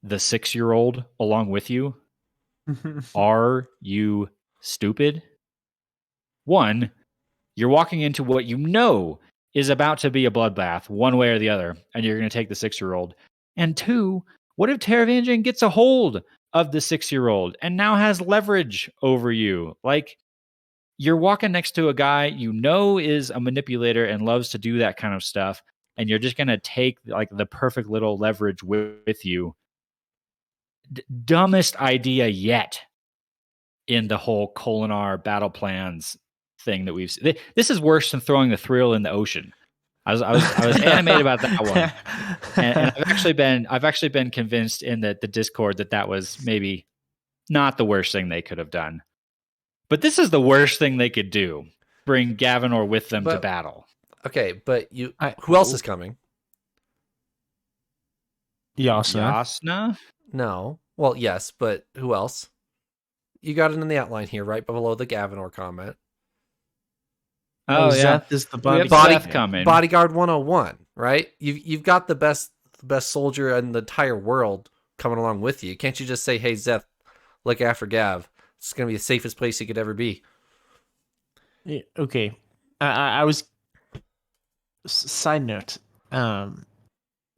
[SPEAKER 2] the 6-year-old along with you? Are you stupid? One, you're walking into what you know is about to be a bloodbath, one way or the other, and you're going to take the 6-year-old. And two, what if Teravangian gets a hold of the 6-year-old and now has leverage over you? Like, you're walking next to a guy you know is a manipulator and loves to do that kind of stuff. and you're just gonna take like the perfect little leverage with you. Dumbest idea yet in the whole Kolinar battle plans thing that we've seen. This is worse than throwing the thrill in the ocean. I was animated about that one, and I've actually been convinced in the Discord that was maybe not the worst thing they could have done, but this is the worst thing they could do: bring Gavinor with them to battle.
[SPEAKER 1] Okay, but who else is coming?
[SPEAKER 2] Yasna?
[SPEAKER 1] No. Well, yes, but who else? You got it in the outline here, right below the Gavinor comment.
[SPEAKER 2] Oh yeah,
[SPEAKER 3] Zeth is the
[SPEAKER 1] bodyguard 101, right? You've got the best soldier in the entire world coming along with you. Can't you just say, "Hey, Zeth, look after Gav. It's gonna be the safest place he could ever be."
[SPEAKER 3] Yeah, okay, I was. Side note,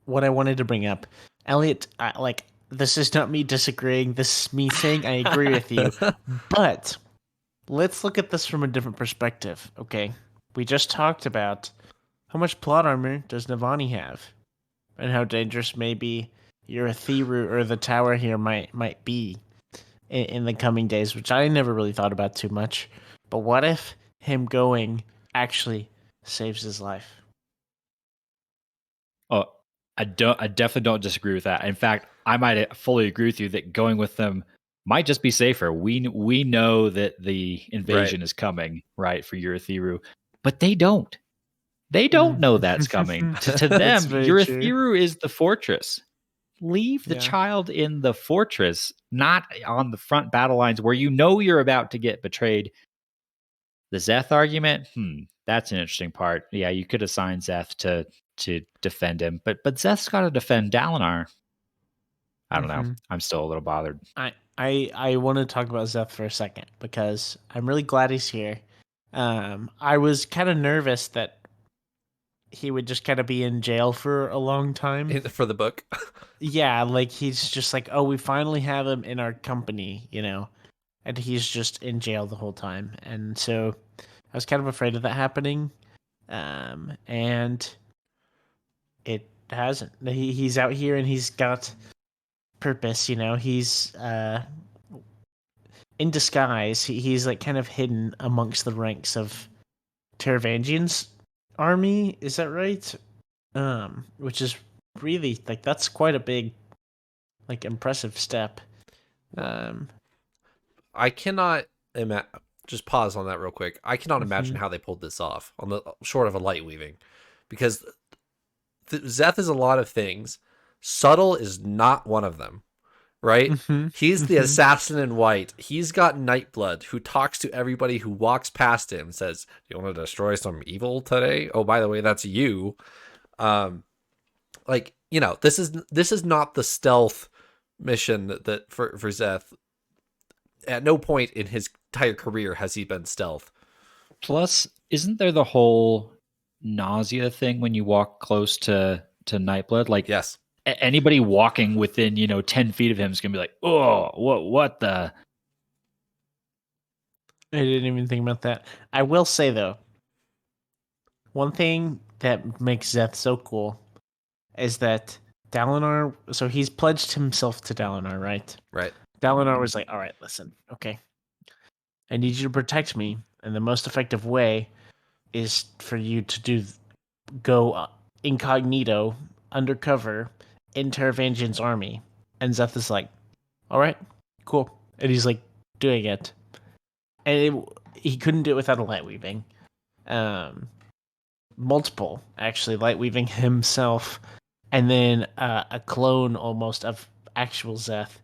[SPEAKER 3] what I wanted to bring up, Elliot, this is not me disagreeing. This is me saying I agree with you, but let's look at this from a different perspective. Okay, we just talked about how much plot armor does Navani have, and how dangerous maybe your Thiru or the tower here might be in the coming days, which I never really thought about too much. But what if him going actually saves his life?
[SPEAKER 2] Oh, I definitely don't disagree with that. In fact, I might fully agree with you that going with them might just be safer. We know that the invasion is coming, right, for Urithiru, but they don't. They don't know that's coming. To them, Urithiru is the fortress. Leave the child in the fortress, not on the front battle lines where you know you're about to get betrayed. The Zeth argument, that's an interesting part. Yeah, you could assign Zeth to defend him, but Zeth's got to defend Dalinar. I don't know. I'm still a little bothered.
[SPEAKER 3] I want to talk about Zeth for a second because I'm really glad he's here. I was kind of nervous that he would just kind of be in jail for a long time.
[SPEAKER 1] For the book?
[SPEAKER 3] Yeah, like he's just like, oh, we finally have him in our company, and he's just in jail the whole time. And so I was kind of afraid of that happening. And it hasn't. He's out here and he's got purpose, he's in disguise. He's like kind of hidden amongst the ranks of Taravangian's army, is that right? Which is really that's quite a big impressive step.
[SPEAKER 1] I cannot just pause on that real quick. I cannot imagine how they pulled this off on the short of a light weaving, because Zeth is a lot of things. Subtle is not one of them, right? He's the assassin in white. He's got Nightblood, who talks to everybody who walks past him and says, "You want to destroy some evil today? Oh, by the way, that's you." This is not the stealth mission that for Zeth. At no point in his entire career has he been stealth.
[SPEAKER 2] Plus, isn't there the whole nausea thing when you walk close to Nightblood? Like,
[SPEAKER 1] yes,
[SPEAKER 2] anybody walking within 10 feet of him is gonna be like, oh, what the?
[SPEAKER 3] I didn't even think about that. I will say though, one thing that makes Zeth so cool is that Dalinar. So he's pledged himself to Dalinar, right?
[SPEAKER 1] Right.
[SPEAKER 3] Dalinar was like, "All right, listen, okay, I need you to protect me, and the most effective way is for you to go incognito, undercover, in Taravangian's army." And Zeth is like, "All right, cool," and he's like doing it, and he couldn't do it without a light weaving. Multiple actually light weaving himself, and then a clone almost of actual Zeth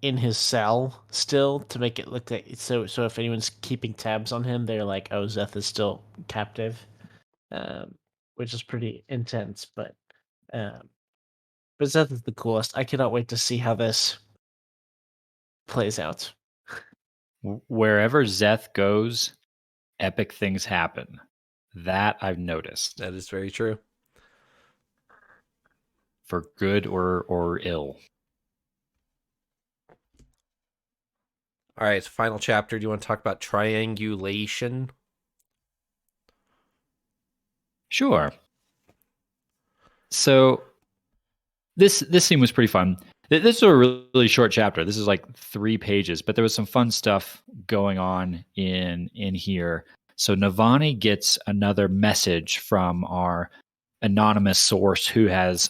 [SPEAKER 3] in his cell still to make it look like so if anyone's keeping tabs on him, they're like, oh, Zeth is still captive, which is pretty intense. But Zeth is the coolest. I cannot wait to see how this plays out.
[SPEAKER 2] Wherever Zeth goes, epic things happen. That I've noticed.
[SPEAKER 1] That is very true.
[SPEAKER 2] For good or ill.
[SPEAKER 1] All right, final chapter. Do you want to talk about triangulation?
[SPEAKER 2] Sure. So this scene was pretty fun. This is a really short chapter. This is like 3 pages, but there was some fun stuff going on in here. So Navani gets another message from our anonymous source who has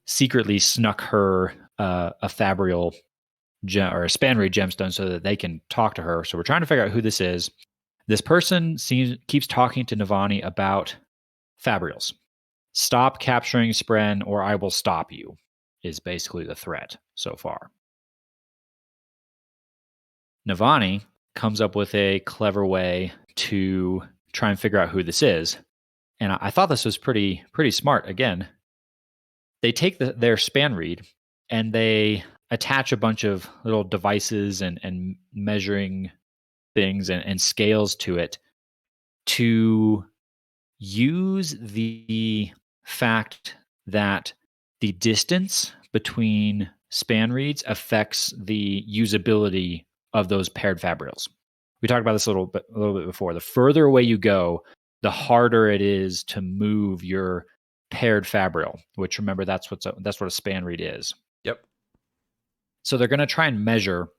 [SPEAKER 2] secretly snuck her a fabrial or a spanreed gemstone so that they can talk to her. So we're trying to figure out who this is. This person keeps talking to Navani about fabrials. Stop capturing Spren or I will stop you is basically the threat so far. Navani comes up with a clever way to try and figure out who this is. And I thought this was pretty smart. Again, they take their span read and they attach a bunch of little devices and measuring things and scales to it to use the fact that the distance between span reads affects the usability of those paired fabrials. We talked about this a little bit before. The further away you go, the harder it is to move your paired fabrial, which remember that's what a span read is.
[SPEAKER 1] Yep.
[SPEAKER 2] So they're going to try and measure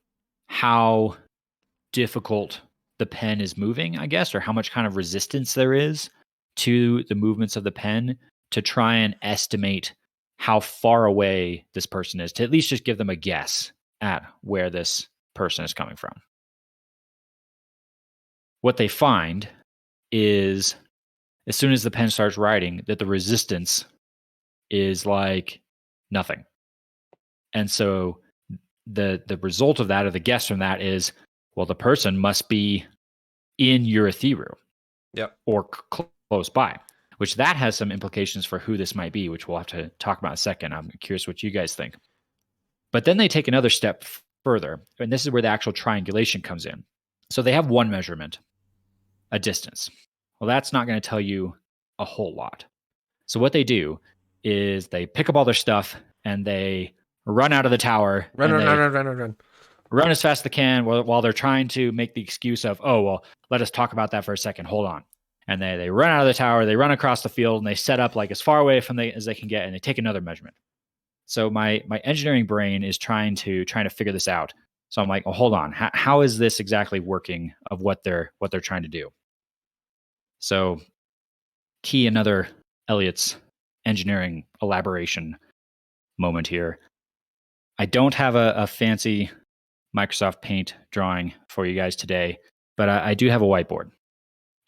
[SPEAKER 2] how difficult the pen is moving, I guess, or how much kind of resistance there is to the movements of the pen to try and estimate how far away this person is, to at least just give them a guess at where this person is coming from. What they find is as soon as the pen starts writing, that the resistance is like nothing. And so the result of that, or the guess from that, is, well, the person must be in Urithiru.
[SPEAKER 1] Yep.
[SPEAKER 2] Or close by, which that has some implications for who this might be, which we'll have to talk about in a second. I'm curious what you guys think. But then they take another step further, and this is where the actual triangulation comes in. So they have one measurement, a distance. Well, that's not going to tell you a whole lot. So what they do is they pick up all their stuff and they run out of the tower. Run as fast as they can while they're trying to make the excuse of, oh, well, let us talk about that for a second. Hold on. And they run out of the tower, they run across the field, and they set up like as far away from as they can get, and they take another measurement. So my engineering brain is trying to figure this out. So I'm like, well, hold on. How is this exactly working of what they're trying to do? So key another Eliot's engineering elaboration moment here. I don't have a fancy Microsoft Paint drawing for you guys today, but I do have a whiteboard.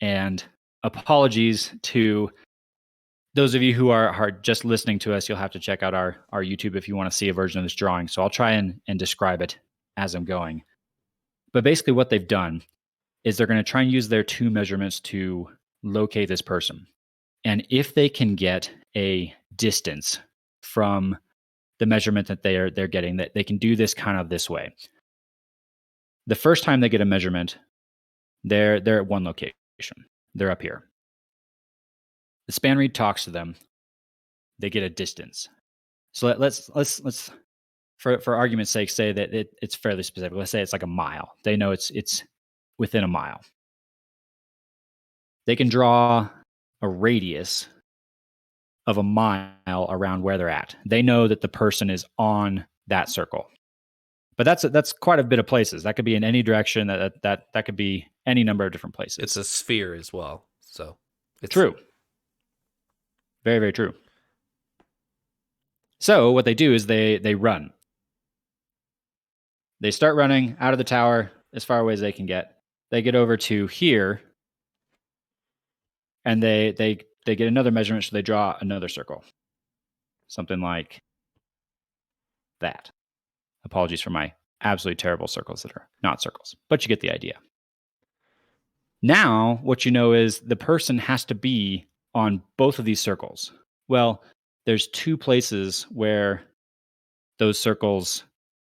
[SPEAKER 2] And apologies to those of you who are just listening to us. You'll have to check out our YouTube if you want to see a version of this drawing. So I'll try and describe it as I'm going. But basically what they've done is they're going to try and use their 2 measurements to locate this person. And if they can get a distance from the measurement that they're getting, that they can do this kind of this way. The first time they get a measurement, they're at one location. They're up here. The span read talks to them. They get a distance. So let's for argument's sake say that it's fairly specific. Let's say it's like a mile. They know it's within a mile. They can draw a radius of a mile around where they're at. They know that the person is on that circle. But that's quite a bit of places. That could be in any direction. That could be any number of different places.
[SPEAKER 1] It's a sphere as well. So it's
[SPEAKER 2] true. Very, very true. So what they do is they run. They start running out of the tower as far away as they can get. They get over to here, and they get another measurement, so they draw another circle. Something like that. Apologies for my absolutely terrible circles that are not circles, but you get the idea. Now, what you know is the person has to be on both of these circles. Well, there's 2 places where those circles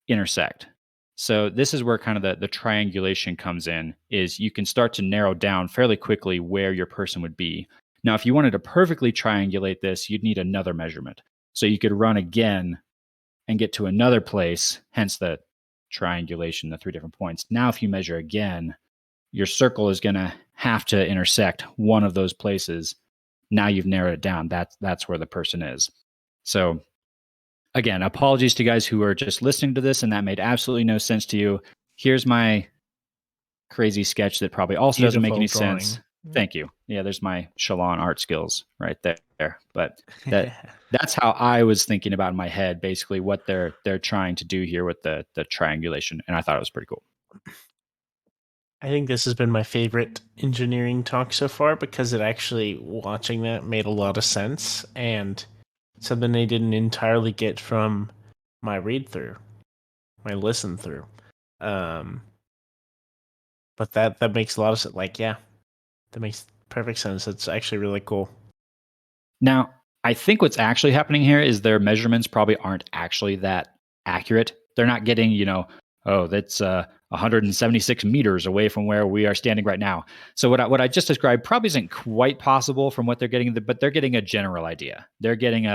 [SPEAKER 2] intersect. So this is where kind of the triangulation comes in, is you can start to narrow down fairly quickly where your person would be. Now, if you wanted to perfectly triangulate this, you'd need another measurement. So you could run again and get to another place, hence the triangulation, the 3 different points. Now, if you measure again, your circle is going to have to intersect one of those places. now you've narrowed it down. That's where the person is. So again, apologies to guys who are just listening to this and that made absolutely no sense to you. Here's my crazy sketch that probably also doesn't make any
[SPEAKER 3] Beautiful drawing.
[SPEAKER 2] sense. Thank you. Yeah, there's my Shalon art skills right there. But that's how I was thinking about in my head, basically what they're trying to do here with the triangulation, and I thought it was pretty cool.
[SPEAKER 3] I think this has been my favorite engineering talk so far because it actually, watching that, made a lot of sense and something I didn't entirely get from my read through, my listen through. But that makes a lot of sense. Like, yeah, that makes perfect sense. It's actually really cool.
[SPEAKER 2] Now, I think what's actually happening here is their measurements probably aren't actually that accurate. They're not getting, oh, that's 176 meters away from where we are standing right now. So what I just described probably isn't quite possible from what they're getting, but they're getting a general idea. They're getting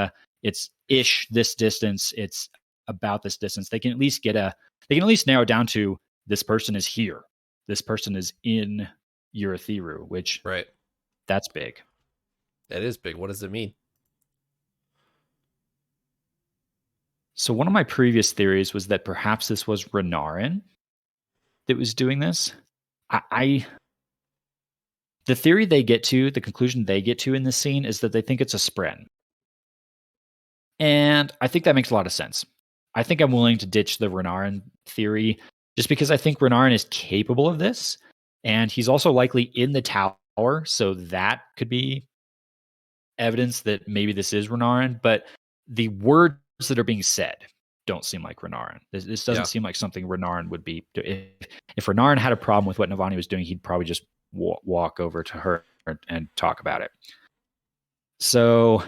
[SPEAKER 2] it's ish this distance. It's about this distance. They can at least narrow it down to this person is here. This person is in Urithiru, which
[SPEAKER 1] Right.
[SPEAKER 2] that's big.
[SPEAKER 1] That is big. What does it mean?
[SPEAKER 2] So one of my previous theories was that perhaps this was Renarin that was doing this. The theory they get to, the conclusion they get to in this scene is that they think it's a Spren. And I think that makes a lot of sense. I think I'm willing to ditch the Renarin theory just because I think Renarin is capable of this. And he's also likely in the tower. So that could be evidence that maybe this is Renarin. But the words that are being said don't seem like Renarin. This doesn't seem like something Renarin would be. If Renarin had a problem with what Navani was doing, he'd probably just walk over to her and talk about it. So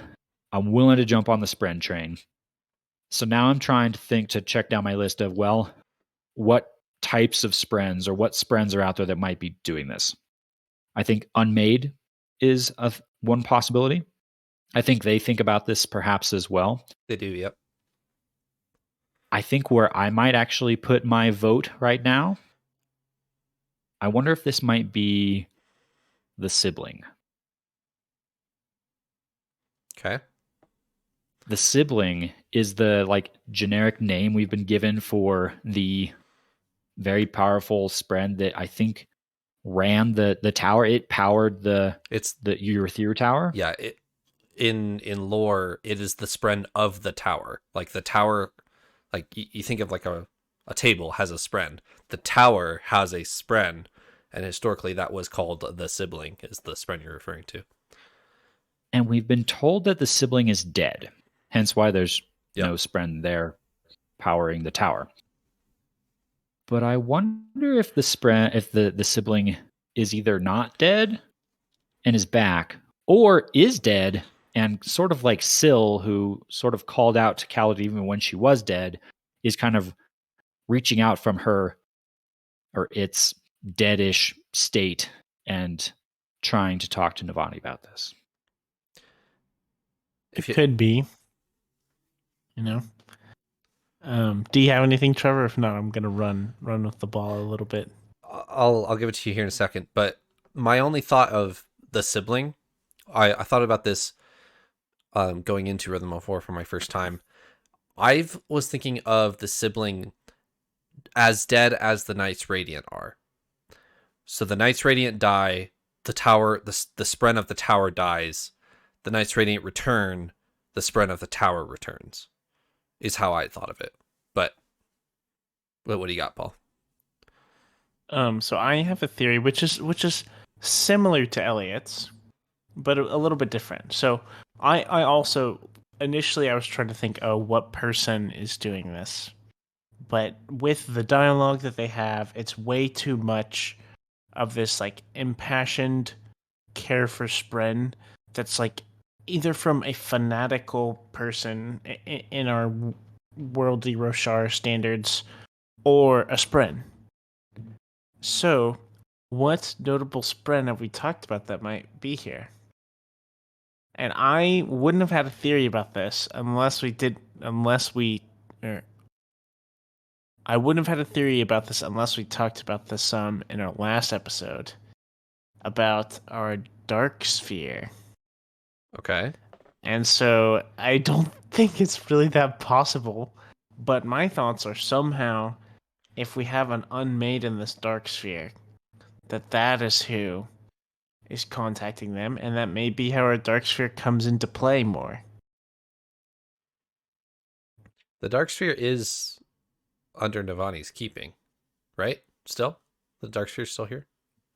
[SPEAKER 2] I'm willing to jump on the Spren train. So now I'm trying to check down my list of, well, what types of Sprens or what Sprens are out there that might be doing this. I think Unmade is one possibility. I think they think about this perhaps as well.
[SPEAKER 1] They do, yep.
[SPEAKER 2] I think where I might actually put my vote right now, I wonder if this might be the sibling.
[SPEAKER 1] Okay.
[SPEAKER 2] The sibling is the generic name we've been given for the very powerful Spren that I think ran the tower. It powered the Urithiru tower.
[SPEAKER 1] Yeah, in lore, it is the Spren of the tower. Like the tower, like you think of like a table has a Spren. The tower has a Spren, and historically that was called the sibling, is the Spren you're referring to.
[SPEAKER 2] And we've been told that the sibling is dead, hence why there's no Spren there powering the tower. But I wonder if the sibling is either not dead and is back, or is dead and sort of like Syl, who sort of called out to Khaled even when she was dead, is kind of reaching out from her or its deadish state and trying to talk to Navani about this.
[SPEAKER 3] It could be. Do you have anything, Trevor? If not, I'm gonna run with the ball a little bit.
[SPEAKER 1] I'll give it to you here in a second. But my only thought of the sibling, I thought about this going into Rhythm of War for my first time. I was thinking of the sibling as dead as the Knights Radiant are. So the Knights Radiant die, the tower, the Spren of the tower dies, the Knights Radiant return, the Spren of the tower returns, is how I thought of it. But what do you got, Paul?
[SPEAKER 3] So I have a theory which is similar to Eliot's, but a little bit different. So I also initially I was trying to think, what person is doing this? But with the dialogue that they have, it's way too much of this impassioned care for Spren that's either from a fanatical person in our worldly Roshar standards or a Spren. So, what notable Spren have we talked about that might be here? And I wouldn't have had a theory about this I wouldn't have had a theory about this unless we talked about this some in our last episode about our Dark Sphere.
[SPEAKER 1] Okay.
[SPEAKER 3] And so I don't think it's really that possible. But my thoughts are somehow, if we have an unmade in this dark sphere, that is who is contacting them, and that may be how our dark sphere comes into play more.
[SPEAKER 1] The Dark Sphere is under Navani's keeping, right? Still? The Dark Sphere's still here?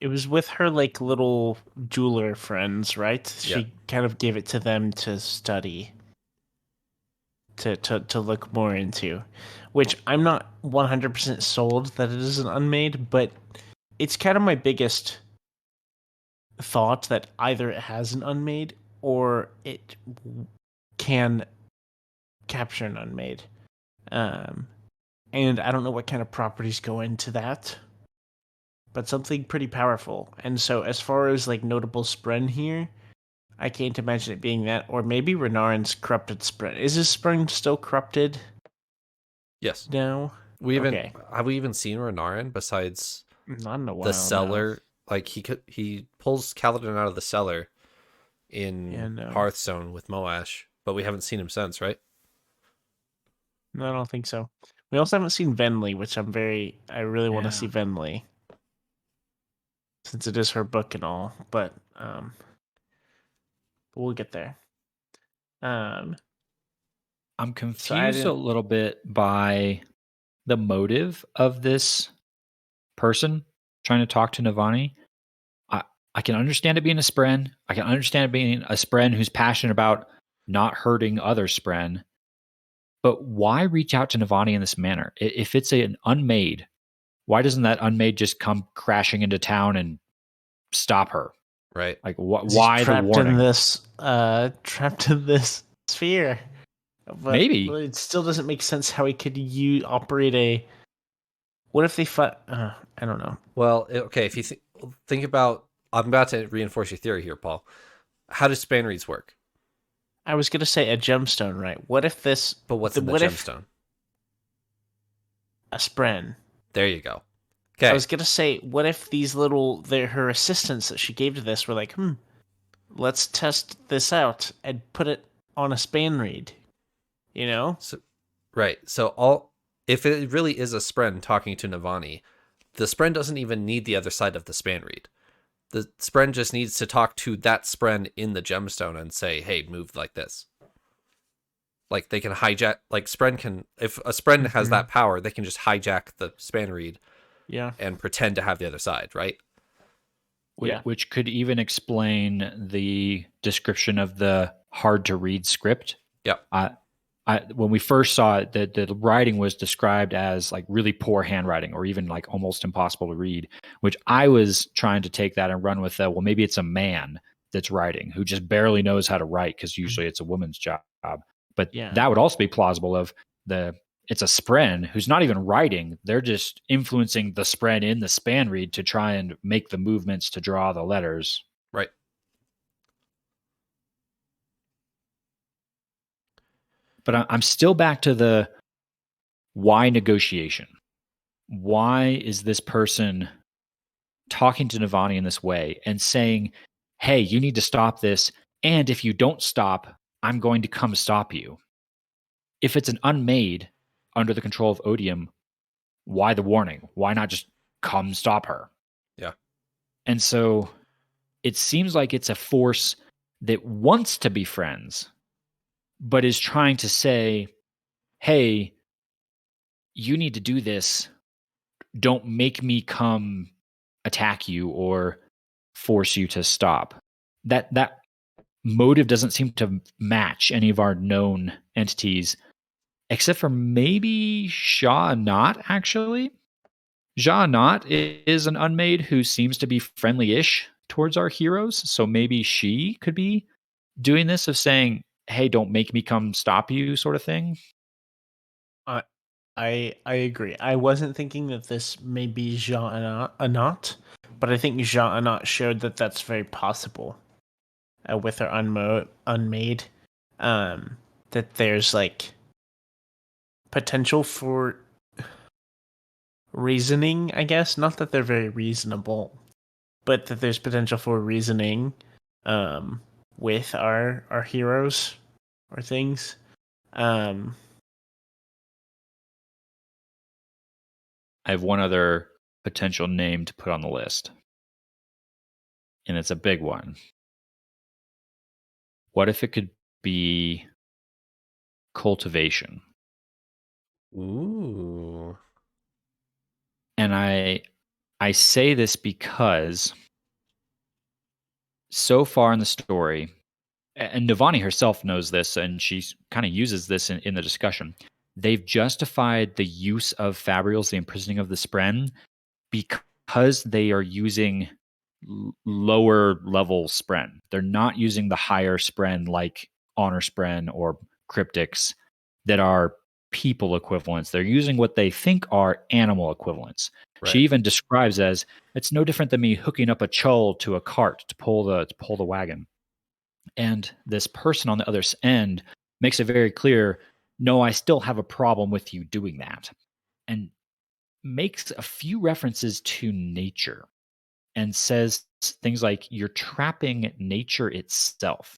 [SPEAKER 3] It was with her like little jeweler friends, right?
[SPEAKER 1] Yeah.
[SPEAKER 3] She kind of gave it to them to study, to look more into, which I'm not 100% sold that it is an unmade, but it's kind of my biggest thought that either it has an unmade or it can capture an unmade. Um, and I don't know what kind of properties go into that, but something pretty powerful. And so, as far as like notable Spren here, I can't imagine it being that, or maybe Renarin's corrupted Spren. Is his Spren still corrupted
[SPEAKER 1] Yes.
[SPEAKER 3] now?
[SPEAKER 1] Have we even seen Renarin besides
[SPEAKER 3] Not in a while.
[SPEAKER 1] the cellar? Like he pulls Kaladin out of the cellar in
[SPEAKER 3] Yeah, no.
[SPEAKER 1] Hearthstone with Moash, but we haven't seen him since, right?
[SPEAKER 3] No, I don't think so. We also haven't seen Venli, which I really want to
[SPEAKER 2] Yeah.
[SPEAKER 3] see Venli, since it is her book and all. But we'll get there.
[SPEAKER 2] I'm
[SPEAKER 3] So I
[SPEAKER 2] confused a
[SPEAKER 3] didn't.
[SPEAKER 2] little bit by the motive of this person trying to talk to Navani. I can understand it being a Spren. I can understand it being a Spren who's passionate about not hurting other Spren. But why reach out to Navani in this manner? If it's an unmade, why doesn't that unmade just come crashing into town and stop her?
[SPEAKER 1] Right.
[SPEAKER 2] Like,
[SPEAKER 3] He's
[SPEAKER 2] why the warning?
[SPEAKER 3] Trapped in this sphere. But
[SPEAKER 2] Maybe.
[SPEAKER 3] it still doesn't make sense how he could operate a. What if they fight? I don't know.
[SPEAKER 1] Well, okay, if you think about, I'm about to reinforce your theory here, Paul. How does span reads work?
[SPEAKER 3] I was gonna say a gemstone, right? What if this?
[SPEAKER 1] But what's in the
[SPEAKER 3] what if
[SPEAKER 1] gemstone?
[SPEAKER 3] a spren?
[SPEAKER 1] There you go.
[SPEAKER 3] I
[SPEAKER 1] Okay.
[SPEAKER 3] was gonna say, what if these her assistants that she gave to this were like, let's test this out and put it on a span read. You know?
[SPEAKER 1] So, right. So if it really is a Spren talking to Navani, the Spren doesn't even need the other side of the span read. The Spren just needs to talk to that Spren in the gemstone and say, hey, move like this. Like they can hijack, like Spren can, if a Spren has that power, they can just hijack the span read and pretend to have the other side, right?
[SPEAKER 3] Yeah.
[SPEAKER 2] Which could even explain the description of the hard to read script.
[SPEAKER 1] Yep.
[SPEAKER 2] When we first saw it, the writing was described as like really poor handwriting or even like almost impossible to read, which I was trying to take that and run with well, maybe it's a man that's writing who just barely knows how to write because usually it's a woman's job. But that would also be plausible it's a Spren who's not even writing. They're just influencing the Spren in the span read to try and make the movements to draw the letters.
[SPEAKER 1] Right.
[SPEAKER 2] But I'm still back to the why negotiation. Why is this person talking to Navani in this way and saying, hey, you need to stop this. And if you don't stop, I'm going to come stop you. If it's an unmade under the control of Odium, why the warning? Why not just come stop her?
[SPEAKER 1] Yeah.
[SPEAKER 2] And so it seems like it's a force that wants to be friends, but is trying to say, hey, you need to do this. Don't make me come attack you or force you to stop. That motive doesn't seem to match any of our known entities, except for maybe Sha-Anat, actually. Sha-Anat is an unmade who seems to be friendly-ish towards our heroes, so maybe she could be doing this of saying, hey, don't make me come stop you sort of thing.
[SPEAKER 3] I agree. I wasn't thinking that this may be Jean-Anat, but I think Jean-Anat showed that that's very possible with her unmade. That there's like potential for reasoning, I guess. Not that they're very reasonable, but that there's potential for reasoning with our heroes or things. Um,
[SPEAKER 2] I have one other potential name to put on the list, and it's a big one. What if it could be cultivation?
[SPEAKER 1] Ooh.
[SPEAKER 2] And I say this because so far in the story, and Navani herself knows this, and she kind of uses this in the discussion. They've justified the use of Fabrials, the imprisoning of the Spren, because they are using lower level Spren. They're not using the higher Spren like Honor Spren or Cryptics that are people equivalents. They're using what they think are animal equivalents.
[SPEAKER 1] Right.
[SPEAKER 2] She even describes as it's no different than me hooking up a chul to a cart to pull the wagon. And this person on the other end makes it very clear, no, I still have a problem with you doing that. And makes a few references to nature and says things like you're trapping nature itself.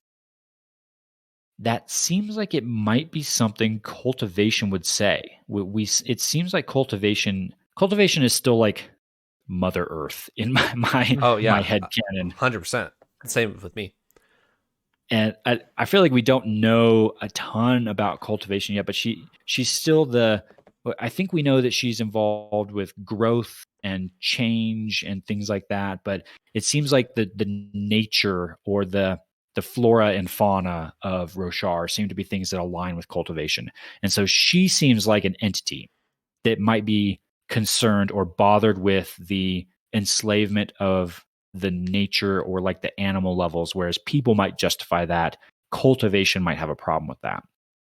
[SPEAKER 2] That seems like it might be something cultivation would say. It seems like cultivation is still like Mother Earth in my
[SPEAKER 1] Oh yeah,
[SPEAKER 2] my head canon.
[SPEAKER 1] 100%. Same with me.
[SPEAKER 2] And I feel like we don't know a ton about cultivation yet, but she's still I think we know that she's involved with growth and change and things like that. But it seems like the nature or the flora and fauna of Roshar seem to be things that align with cultivation. And so she seems like an entity that might be concerned or bothered with the enslavement of the nature or like the animal levels, whereas people might justify that. Cultivation might have a problem with that.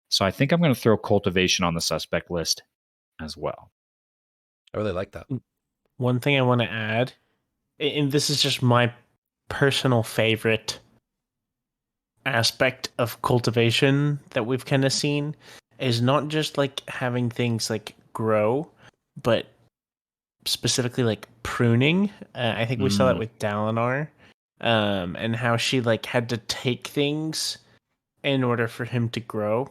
[SPEAKER 2] So I think I'm going to throw cultivation on the suspect list as well.
[SPEAKER 1] I really like that.
[SPEAKER 3] one thing I want to add, and this is just my personal favorite aspect of cultivation that we've kind of seen, is not just like having things like grow, but specifically like pruning. I think we saw that with Dalinar, and how she like had to take things in order for him to grow,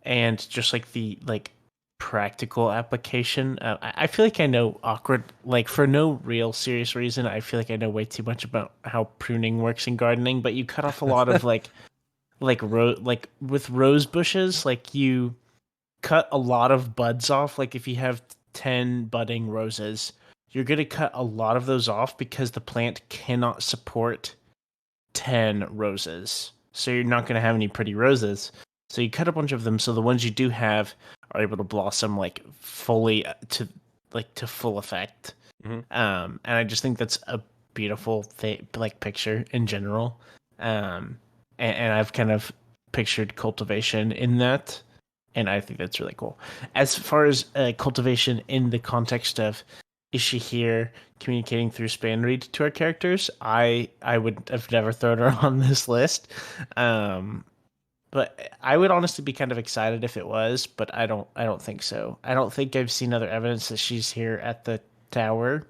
[SPEAKER 3] and just like the like practical application. I feel like I know awkward, like for no real serious reason. I feel like I know way too much about how pruning works in gardening, but you cut off a lot of like with rose bushes, like you cut a lot of buds off. Like if you have 10 budding roses, you're going to cut a lot of those off because the plant cannot support 10 roses. So you're not going to have any pretty roses. So you cut a bunch of them so the ones you do have are able to blossom like fully to full effect.
[SPEAKER 1] Mm-hmm.
[SPEAKER 3] And I just think that's a beautiful like picture in general. And I've kind of pictured cultivation in that, and I think that's really cool. As far as cultivation in the context of, is she here communicating through span read to our characters? I would have never thrown her on this list, but I would honestly be kind of excited if it was. But I don't think so. I don't think I've seen other evidence that she's here at the tower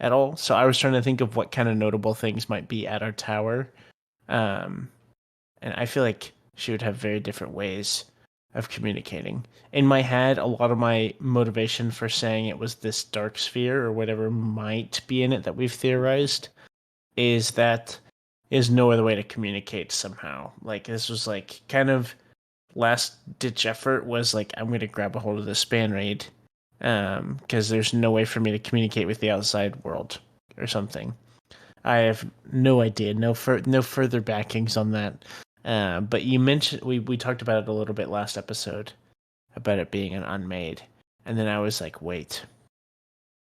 [SPEAKER 3] at all. So I was trying to think of what kind of notable things might be at our tower. And I feel like she would have very different ways of communicating. In my head, a lot of my motivation for saying it was this dark sphere or whatever might be in it that we've theorized is that is no other way to communicate somehow. Like this was like kind of last ditch effort was like, I'm going to grab a hold of the span raid because there's no way for me to communicate with the outside world or something. I have no idea, no further backings on that. But you mentioned we talked about it a little bit last episode about it being an unmade, and then I was like, wait,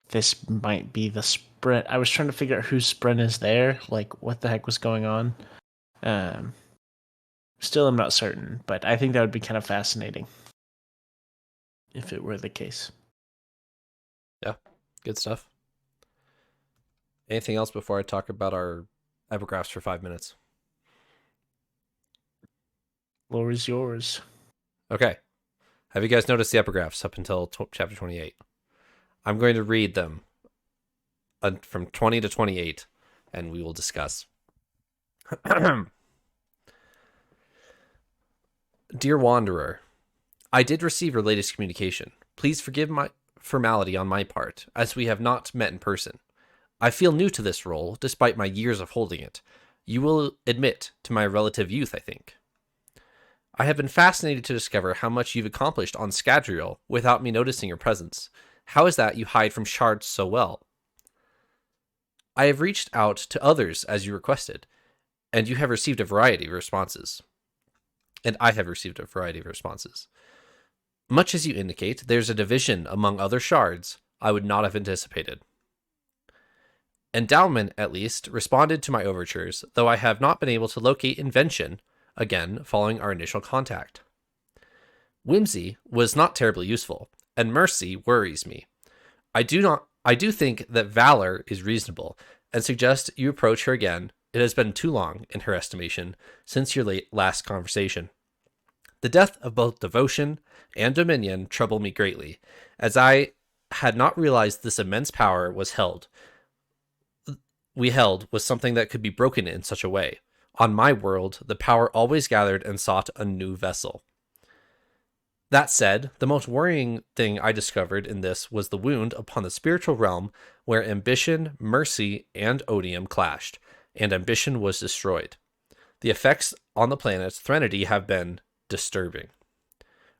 [SPEAKER 3] this might be the sprint. I was trying to figure out whose sprint is there, like what the heck was going on. Still, I'm not certain, but I think that would be kind of fascinating if it were the case.
[SPEAKER 1] Yeah, good stuff. Anything else before I talk about our epigraphs for 5 minutes?
[SPEAKER 3] Floor is yours.
[SPEAKER 1] Okay. Have you guys noticed the epigraphs up until chapter 28? I'm going to read them from 20 to 28, and we will discuss. Dear Wanderer, I did receive your latest communication. Please forgive my formality on my part, as we have not met in person. I feel new to this role, despite my years of holding it. You will admit to my relative youth, I think. I have been fascinated to discover how much you've accomplished on Scadrial without me noticing your presence. How is that you hide from shards so well? I have reached out to others as you requested, and you have received a variety of responses. And I have received a variety of responses. Much as you indicate, there's a division among other shards I would not have anticipated. Endowment, at least, responded to my overtures, though I have not been able to locate Invention again following our initial contact. Whimsy was not terribly useful, and Mercy worries me. I do think that Valor is reasonable, and suggest you approach her again. It has been too long, in her estimation, since your last conversation. The death of both Devotion and Dominion troubled me greatly, as I had not realized this immense power we held was something that could be broken in such a way. On my world, the power always gathered and sought a new vessel. That said, the most worrying thing I discovered in this was the wound upon the spiritual realm where ambition, mercy, and odium clashed, and ambition was destroyed. The effects on the planet's threnody have been disturbing.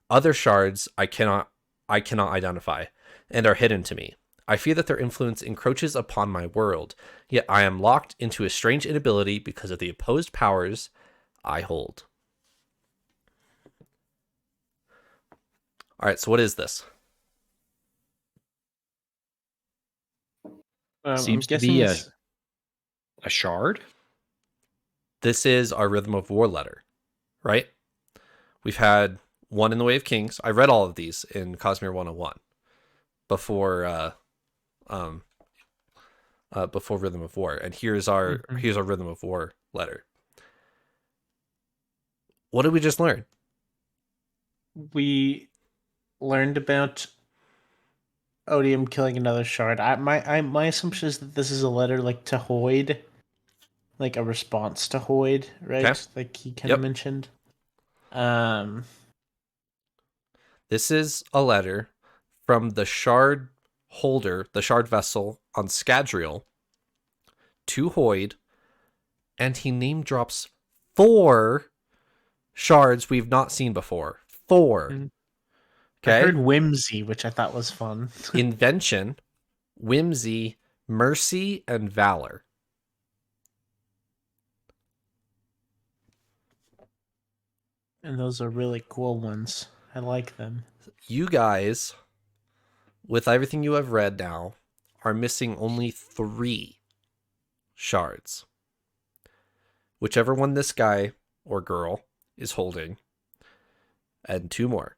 [SPEAKER 1] Other shards I cannot identify, and are hidden to me. I fear that their influence encroaches upon my world, yet I am locked into a strange inability because of the opposed powers I hold. All right, so what is this?
[SPEAKER 3] I'm
[SPEAKER 2] Seems to
[SPEAKER 3] guessing
[SPEAKER 2] be
[SPEAKER 3] it's
[SPEAKER 2] a shard.
[SPEAKER 1] This is our Rhythm of War letter, right? We've had one in the Way of Kings. I read all of these in Cosmere 101 before before Rhythm of War, and here's our Rhythm of War letter. What did we just learn?
[SPEAKER 3] we learned about Odium killing another shard. My assumption is that this is a letter like to Hoyd, like a response to Hoyd, right?
[SPEAKER 1] Okay.
[SPEAKER 3] Like he kind of mentioned.
[SPEAKER 1] This is a letter from the shard holder, the shard vessel on Scadrial, to Hoyd, and he name drops 4 shards we've not seen before. 4. Okay.
[SPEAKER 3] I heard Whimsy, which I thought was fun.
[SPEAKER 1] Invention, Whimsy, Mercy, and Valor.
[SPEAKER 3] And those are really cool ones. I like them.
[SPEAKER 1] You guys, with everything you have read now, are missing only 3 shards. Whichever one this guy or girl is holding, and 2 more.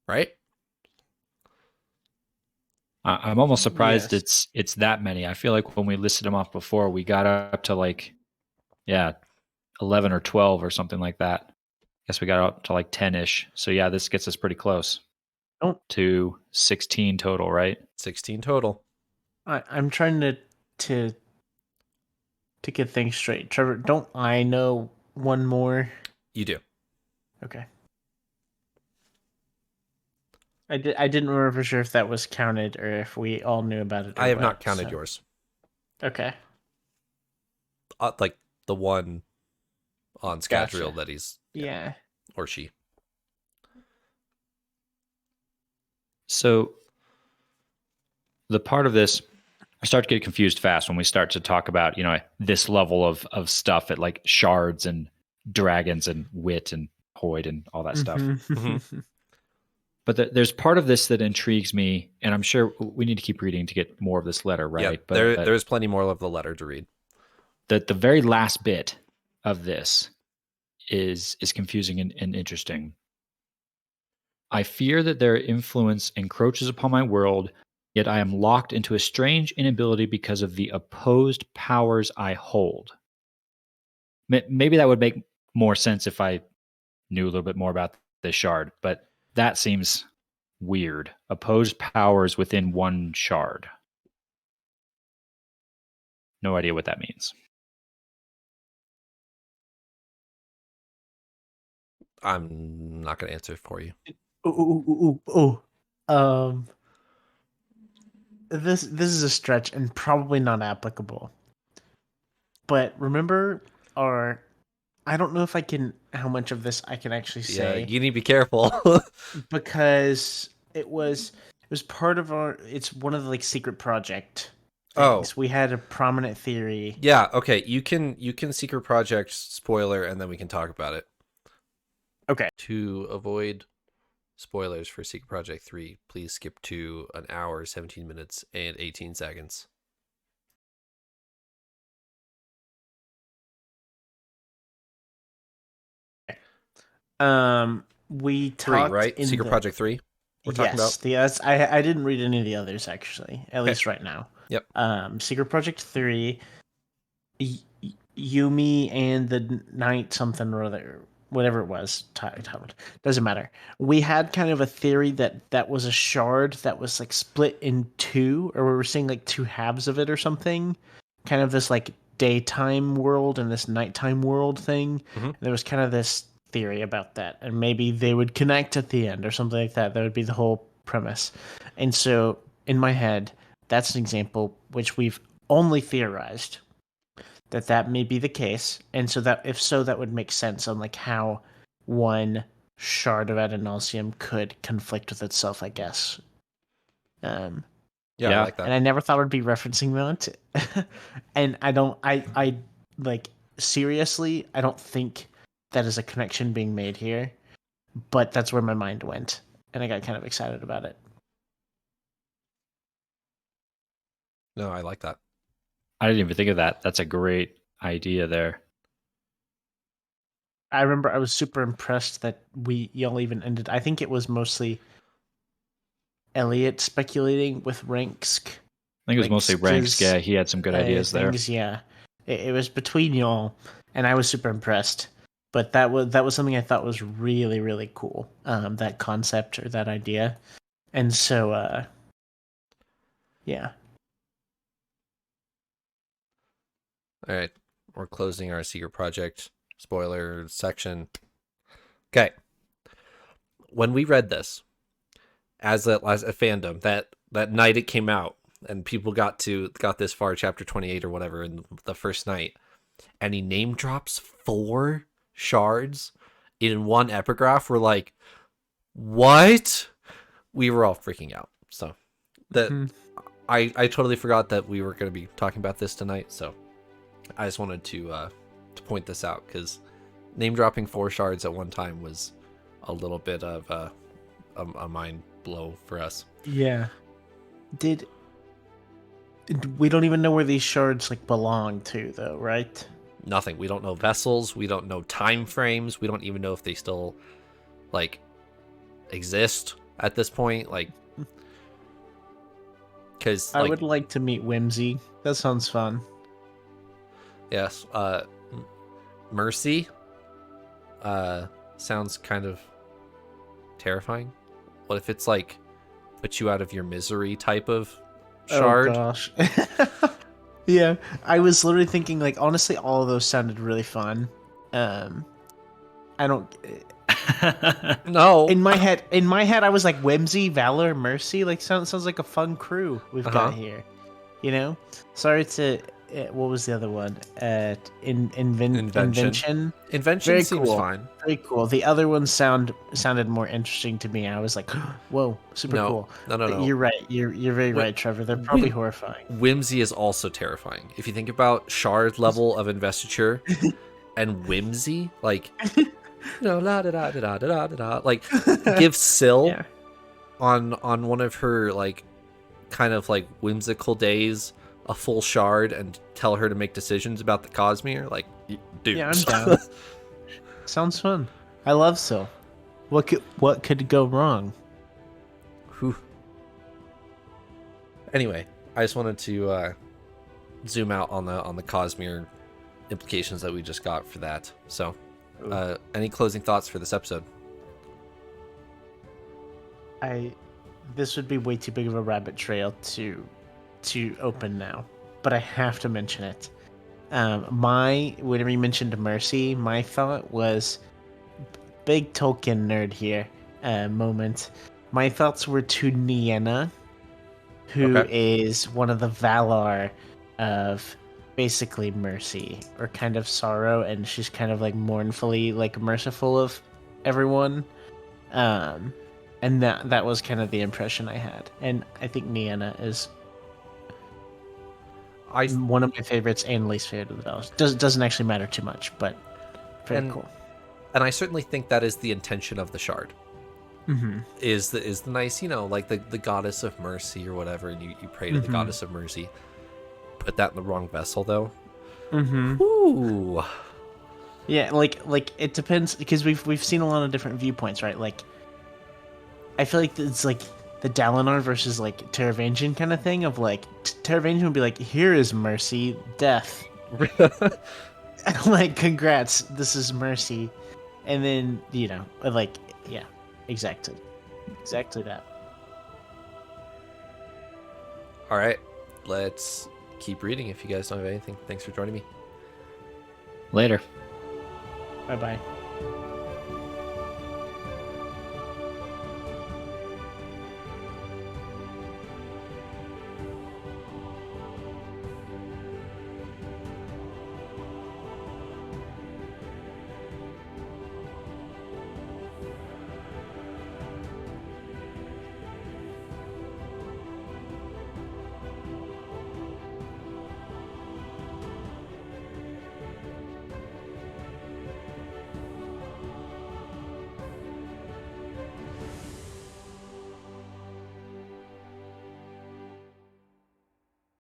[SPEAKER 1] Right?
[SPEAKER 2] I'm almost surprised
[SPEAKER 3] Yes.
[SPEAKER 2] it's that many. I feel like when we listed them off before, we got up to like 11 or 12 or something like that. Guess we got up to like 10-ish. So yeah, this gets us pretty close. To 16 total, right?
[SPEAKER 1] 16 total.
[SPEAKER 3] I'm trying to get things straight. Trevor, don't I know one more?
[SPEAKER 1] You do.
[SPEAKER 3] Okay. I didn't remember for sure if that was counted or if we all knew about it.
[SPEAKER 1] I have not counted yours.
[SPEAKER 3] Okay.
[SPEAKER 1] Like the one on Scadrial
[SPEAKER 3] Gotcha.
[SPEAKER 1] that he's
[SPEAKER 3] Yeah.
[SPEAKER 1] or she.
[SPEAKER 2] So the part of this, I start to get confused fast when we start to talk about, this level of stuff at like shards and dragons and wit and Hoyd and all that stuff. But there's part of this that intrigues me, and I'm sure we need to keep reading to get more of this letter, right?
[SPEAKER 1] Yeah,
[SPEAKER 2] but
[SPEAKER 1] there's plenty more of the letter to read.
[SPEAKER 2] The very last bit of this is confusing and interesting. I fear that their influence encroaches upon my world, yet I am locked into a strange inability because of the opposed powers I hold. Maybe that would make more sense if I knew a little bit more about this shard, but that seems weird. Opposed powers within one shard. No idea what that means.
[SPEAKER 1] I'm not going to answer for you.
[SPEAKER 3] Um, this is a stretch and probably not applicable. But remember our I don't know if I can how much of this I can actually
[SPEAKER 1] Yeah,
[SPEAKER 3] say
[SPEAKER 1] you need to be careful.
[SPEAKER 3] because it was part of it's one of the like secret project
[SPEAKER 1] Oh,
[SPEAKER 3] things. We had a prominent theory.
[SPEAKER 1] yeah. Okay, you can secret project spoiler, and then we can talk about it.
[SPEAKER 3] Okay.
[SPEAKER 1] To avoid spoilers for Secret Project 3, please skip to an hour, 17 minutes, and 18 seconds.
[SPEAKER 3] We
[SPEAKER 1] 3,
[SPEAKER 3] talked
[SPEAKER 1] right?
[SPEAKER 3] in
[SPEAKER 1] Secret
[SPEAKER 3] the
[SPEAKER 1] Project 3 we're talking about?
[SPEAKER 3] yes, I didn't read any of the others actually, at
[SPEAKER 1] Okay.
[SPEAKER 3] least right now.
[SPEAKER 1] Yep.
[SPEAKER 3] Secret Project 3, Yumi and the Knight something or other, whatever it was titled, doesn't matter. We had kind of a theory that was a shard that was like split in two, or we were seeing like two halves of it or something, kind of this like daytime world and this nighttime world thing.
[SPEAKER 1] Mm-hmm.
[SPEAKER 3] There was kind of this theory about that, and maybe they would connect at the end or something like that. That would be the whole premise. And so in my head, that's an example which we've only theorized that may be the case, and so that if so, that would make sense on like how one shard of Adonosium could conflict with itself, I guess.
[SPEAKER 1] Yeah, I like that.
[SPEAKER 3] And I never thought I'd be referencing that, and I like seriously, I don't think that is a connection being made here, but that's where my mind went, and I got kind of excited about it.
[SPEAKER 1] No, I like that.
[SPEAKER 2] I didn't even think of that. That's a great idea there.
[SPEAKER 3] I remember I was super impressed that y'all even ended. I think it was mostly Eliot speculating with Ranksk.
[SPEAKER 2] I think it was mostly Ranks. Yeah, he had some good ideas there.
[SPEAKER 3] Things, yeah. It was between y'all, and I was super impressed. But that was something I thought was really really cool. That concept or that idea, and so yeah.
[SPEAKER 1] All right, we're closing our Secret Project spoiler section. Okay. When we read this as a fandom, that night it came out, and people got this far, chapter 28 or whatever, in the first night, and he name drops 4 shards in one epigraph, we're like, what? We were all freaking out. So that I totally forgot that we were going to be talking about this tonight, so I just wanted to point this out, because name dropping 4 shards at one time was a little bit of a mind blow for us.
[SPEAKER 3] Yeah. We don't even know where these shards like belong to, though, right?
[SPEAKER 1] Nothing. We don't know vessels. We don't know time frames. We don't even know if they still like exist at this point. Like, because
[SPEAKER 3] I would like to meet Whimsy. That sounds fun.
[SPEAKER 1] Yes. Mercy. Sounds kind of terrifying. What if it's like put you out of your misery type of shard?
[SPEAKER 3] Oh gosh. Yeah, I was literally thinking like honestly all of those sounded really fun. I don't
[SPEAKER 1] No.
[SPEAKER 3] in my head I was like Whimsy, Valor, Mercy, like sounds like a fun crew we've got here. You know? Sorry to what was the other one? Invention.
[SPEAKER 1] Invention
[SPEAKER 3] Very
[SPEAKER 1] seems
[SPEAKER 3] cool.
[SPEAKER 1] fine.
[SPEAKER 3] Very cool. The other ones sounded more interesting to me. I was like, "Whoa, super cool."
[SPEAKER 1] No.
[SPEAKER 3] But you're right. You're very right, Trevor. They're probably horrifying.
[SPEAKER 1] Whimsy is also terrifying. If you think about shard level of investiture and whimsy, like, you know, la da da da da da da da, like, give Syl
[SPEAKER 3] Yeah.
[SPEAKER 1] on one of her like kind of like whimsical days a full shard and tell her to make decisions about the Cosmere, like, dude.
[SPEAKER 3] Yeah, I'm down. Sounds fun. I love Syl. What could go wrong?
[SPEAKER 1] Whew. Anyway, I just wanted to zoom out on the Cosmere implications that we just got for that. So, any closing thoughts for this episode?
[SPEAKER 3] This would be way too big of a rabbit trail to open now, but I have to mention it. Whenever you mentioned Mercy, my thought was big Tolkien nerd here moment. My thoughts were to Nienna, who is one of the Valar of basically mercy or kind of sorrow, and she's kind of like mournfully like merciful of everyone. And that was kind of the impression I had. And I think Nienna is one of my favorites and least favorite of the Valors. Doesn't actually matter too much, but very cool.
[SPEAKER 1] And I certainly think that is the intention of the shard.
[SPEAKER 3] Mm-hmm.
[SPEAKER 1] Is the nice, like the goddess of mercy or whatever, and you pray to the goddess of mercy. Put that in the wrong vessel, though.
[SPEAKER 3] Mm-hmm.
[SPEAKER 1] Ooh.
[SPEAKER 3] Yeah, like it depends, because we've seen a lot of different viewpoints, right? Like, I feel like it's like the Dalinar versus like Taravangian kind of thing of like Taravangian would be like, here is mercy, death. Like, congrats, this is mercy. And then, like, yeah, exactly that.
[SPEAKER 1] All right, let's keep reading. If you guys don't have anything, thanks for joining me.
[SPEAKER 2] Later.
[SPEAKER 3] Bye-bye.